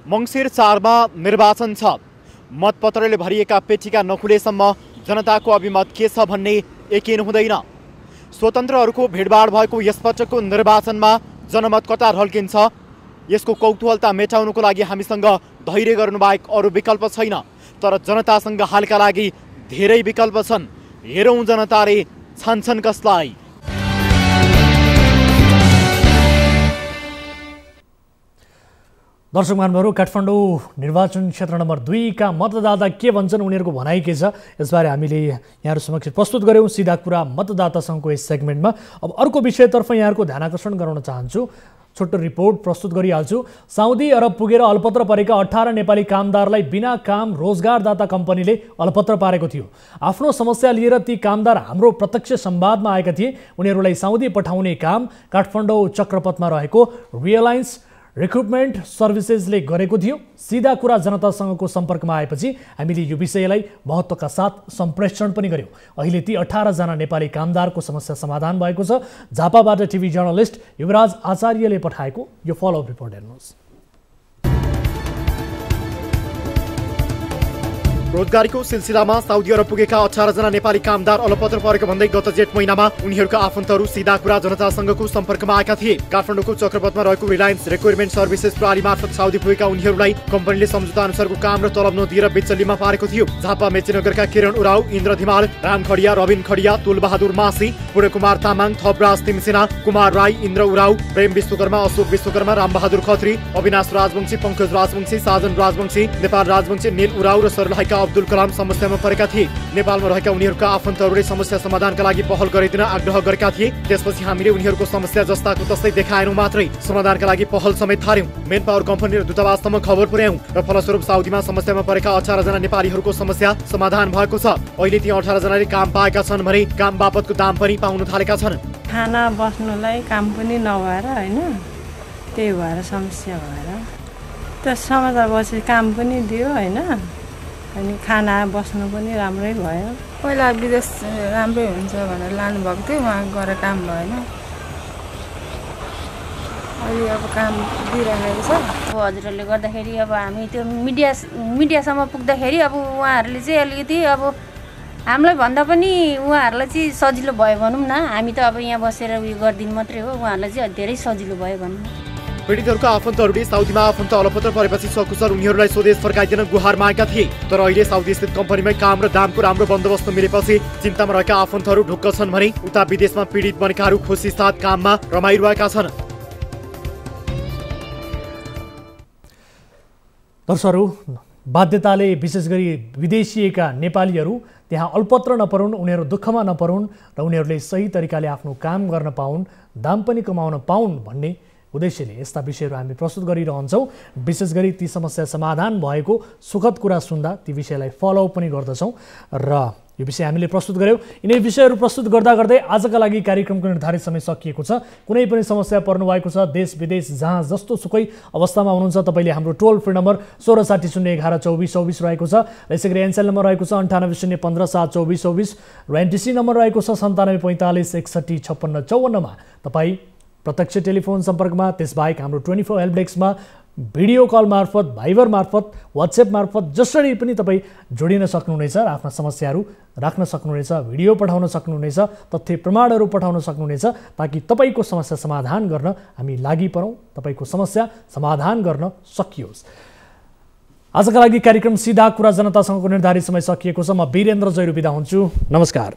[SPEAKER 2] मङ्सिर 4 मा निर्वाचन छ मतपत्रले भरिएका पेटिका नखुलेसम्म जनताको अभिमत के छ भन्ने यकिन हुँदैन स्वतन्त्रहरूको भिडभाड भएको यसपटकको निर्वाचनमा जनमत कता ढल्किन्छ यसको कौतूहलता मेटाउनको लागि हामीसँग धैर्य गर्नुबाहेक अरू विकल्प छैन तर जनतासँग हालका लागि धेरै विकल्प छन् हेरौँ जनताले छान्छन् कसलाई
[SPEAKER 1] दर्शक महानुभावहरू काठमाडौँ निर्वाचन क्षेत्र नम्बर 2 का मतदाता के भन्छन् उनीहरूको भनाइ के छ यसबारे हामीले यहाँहरु समक्ष प्रस्तुत गर्यौं सीधा कुरा मतदातासँगको यस सेगमेन्टमा अब अर्को विषयतर्फ यहाँहरुको ध्यान आकर्षण गराउन चाहन्छु छोटो रिपोर्ट प्रस्तुत गरिहाल्छु साउदी अरब पुगेर अलपत्र परेका 18 नेपाली कामदारलाई बिना काम रोजगारदाता कम्पनीले अलपत्र पारेको थियो आफ्नो समस्या लिएर ती कामदार हाम्रो प्रत्यक्ष संवादमा आएका थिए उनीहरूलाई साउदी पठाउने काम काठमाडौँ चक्रपथमा रहेको रियलायन्स रिक्रुटमेन्ट सर्भिसेसले गरेको थियो सीधा कुरा जनतासँगको सम्पर्कमा आएपछि हामीले यो विषयलाई महत्त्वका साथ सम्प्रेषण पनि गर्यौं अहिले ती 18 जना नेपाली कामदारको समस्या समाधान भएको छ झापाबाट टिभी जर्नलिस्ट युवराज आचार्यले पठाएको यो फलोअप रिपोर्ट हेर्नुहोस्
[SPEAKER 2] रोजगारीको सिलसिलामा साउदी अरब पुगेका 18 जना नेपाली कामदार अलपत्र परेको भन्दै गत जेठ महिनामा उनीहरूका आफन्तहरू सीधा कुरा जनतासँगको सम्पर्कमा आएका थिए काठमाडौँको चक्रपथमा रहेको रिलायन्स रिक्रुटमेन्ट सर्भिसेस प्रणाली मार्फत साउदी पुगेका उनीहरूलाई कम्पनीले सम्झौता अनुसारको काम र तलब नदिएर बेचल्लीमा पारेको थियो झापा मेचीनगरका किरण उराव इन्द्र धिमाल राम खडिया रबिन खडिया तुलबहादुर मासी पूर्णकुमार तामाङ थपराज तिमसेना कुमार राई इन्द्र उराव प्रेम विश्वकर्मा अशोक विश्वकर्मा रामबहादुर खत्री अविनाश राजवंशी पंकज राजवंशी साजन राजवंशी नेपाल राजवंशी नील उराव र सरलाहीका अब्दुल कलाम समस्यामा परेका थिए नेपालमा रहेका उनीहरूका आफन्तहरूले समस्या समाधानका लागि पहल गरिदिन आग्रह गरेका थिए त्यसपछि हामीले उनीहरूको समस्या जस्ताको तस्तै देखाएनौं मात्रै समाधानका लागि पहल समेत थाल्यौं मेन पावर कम्पनी र दूतावाससम्म खबर पुर्यायौं र फलस्वरूप साउदीमा समस्यामा परेका 18 जना नेपालीहरूको समस्या समाधान भएको छ अहिले ती 18 जनाले काम पाएका छन् भने काम बापतको दाम पनि पाउन थालेका छन्
[SPEAKER 26] खाना बस्नलाई काम पनि नभएर हैन त्यही भएर समस्या भएर त समाचार बसे काम पनि दियो हैन अनि खाना बस्नु पनि राम्रै भयो
[SPEAKER 27] पहिला विदेश राम्रै हुन्छ भनेर लानु भएको थियो वहाँ गएर काम भएन अहिले अब काम दिइरहेको छ
[SPEAKER 28] अब हजुरहरूले गर्दाखेरि अब हामी त्यो मिडियासम्म पुग्दाखेरि अब उहाँहरूले चाहिँ अलिकति अब हामीलाई भन्दा पनि उहाँहरूलाई चाहिँ सजिलो भयो भनौँ न हामी त अब यहाँ बसेर उयो गरिदिनु मात्रै हो उहाँहरूलाई चाहिँ धेरै सजिलो भयो भनौँ
[SPEAKER 2] पीडितहरूका आफन्तहरूले साउदीमा आफन्त अलपत्र परेपछि सकुशल उनीहरूलाई स्वदेश फर्काइदिन गुहार मागेका थिए तर अहिले साउदी स्थित कम्पनीमै काम र दामको राम्रो बन्दोबस्त मिलेपछि चिन्तामा रहेका आफन्तहरू ढुक्क छन् भने उता विदेशमा पीडित बनेकाहरू खुसी साथ काममा रमाइरहेका छन्
[SPEAKER 1] दर्शकहरू बाध्यताले विशेष गरी विदेशिएका नेपालीहरू त्यहाँ अल्पत्र नपरुन् उनीहरू दुःखमा नपरुन् र उनीहरूले सही तरिकाले आफ्नो काम गर्न पाउन् दाम पनि कमाउन पाउन् भन्ने उद्देश्यले यस्ता विषयहरू हामी प्रस्तुत गरिरहन्छौँ विशेष गरी ती समस्या समाधान भएको सुखद कुरा सुन्दा ती विषयलाई फलोअप पनि गर्दछौँ र यो विषय हामीले प्रस्तुत गर्यौँ यिनै विषयहरू प्रस्तुत गर्दा गर्दै आजका लागि कार्यक्रमको निर्धारित समय सकिएको छ कुनै पनि समस्या पर्नु भएको छ देश विदेश जहाँ जस्तो सुकै अवस्थामा हुनुहुन्छ तपाईँले हाम्रो टोल फ्री नम्बर 1660112424 रहेको छ र यसै गरी एनसेल नम्बर रहेको छ 9801572424 र एनटिसी नम्बर रहेको छ 9745615654 मा तपाईँ प्रत्यक्ष टेलिफोन सम्पर्कमा, त्यसबाहेक हाम्रो 24 हेल्प डेस्कमा भिडियो कल मार्फत, भाइबर मार्फत, वाट्सएप मार्फत जसरी पनि तपाईँ जोडिन सक्नुहुनेछ, आफ्ना समस्याहरू राख्न सक्नुहुनेछ, भिडियो पठाउन सक्नुहुनेछ, तथ्य प्रमाणहरू पठाउन सक्नुहुनेछ, ताकि तपाईँको समस्या समाधान गर्न हामी लागि परौँ, तपाईँको समस्या समाधान गर्न सकियोस्। आजका लागि कार्यक्रम सिधा कुरा जनतासँगको निर्धारित समय सकिएको छ। म वीरेन्द्र जैरू बिदा हुन्छु। नमस्कार।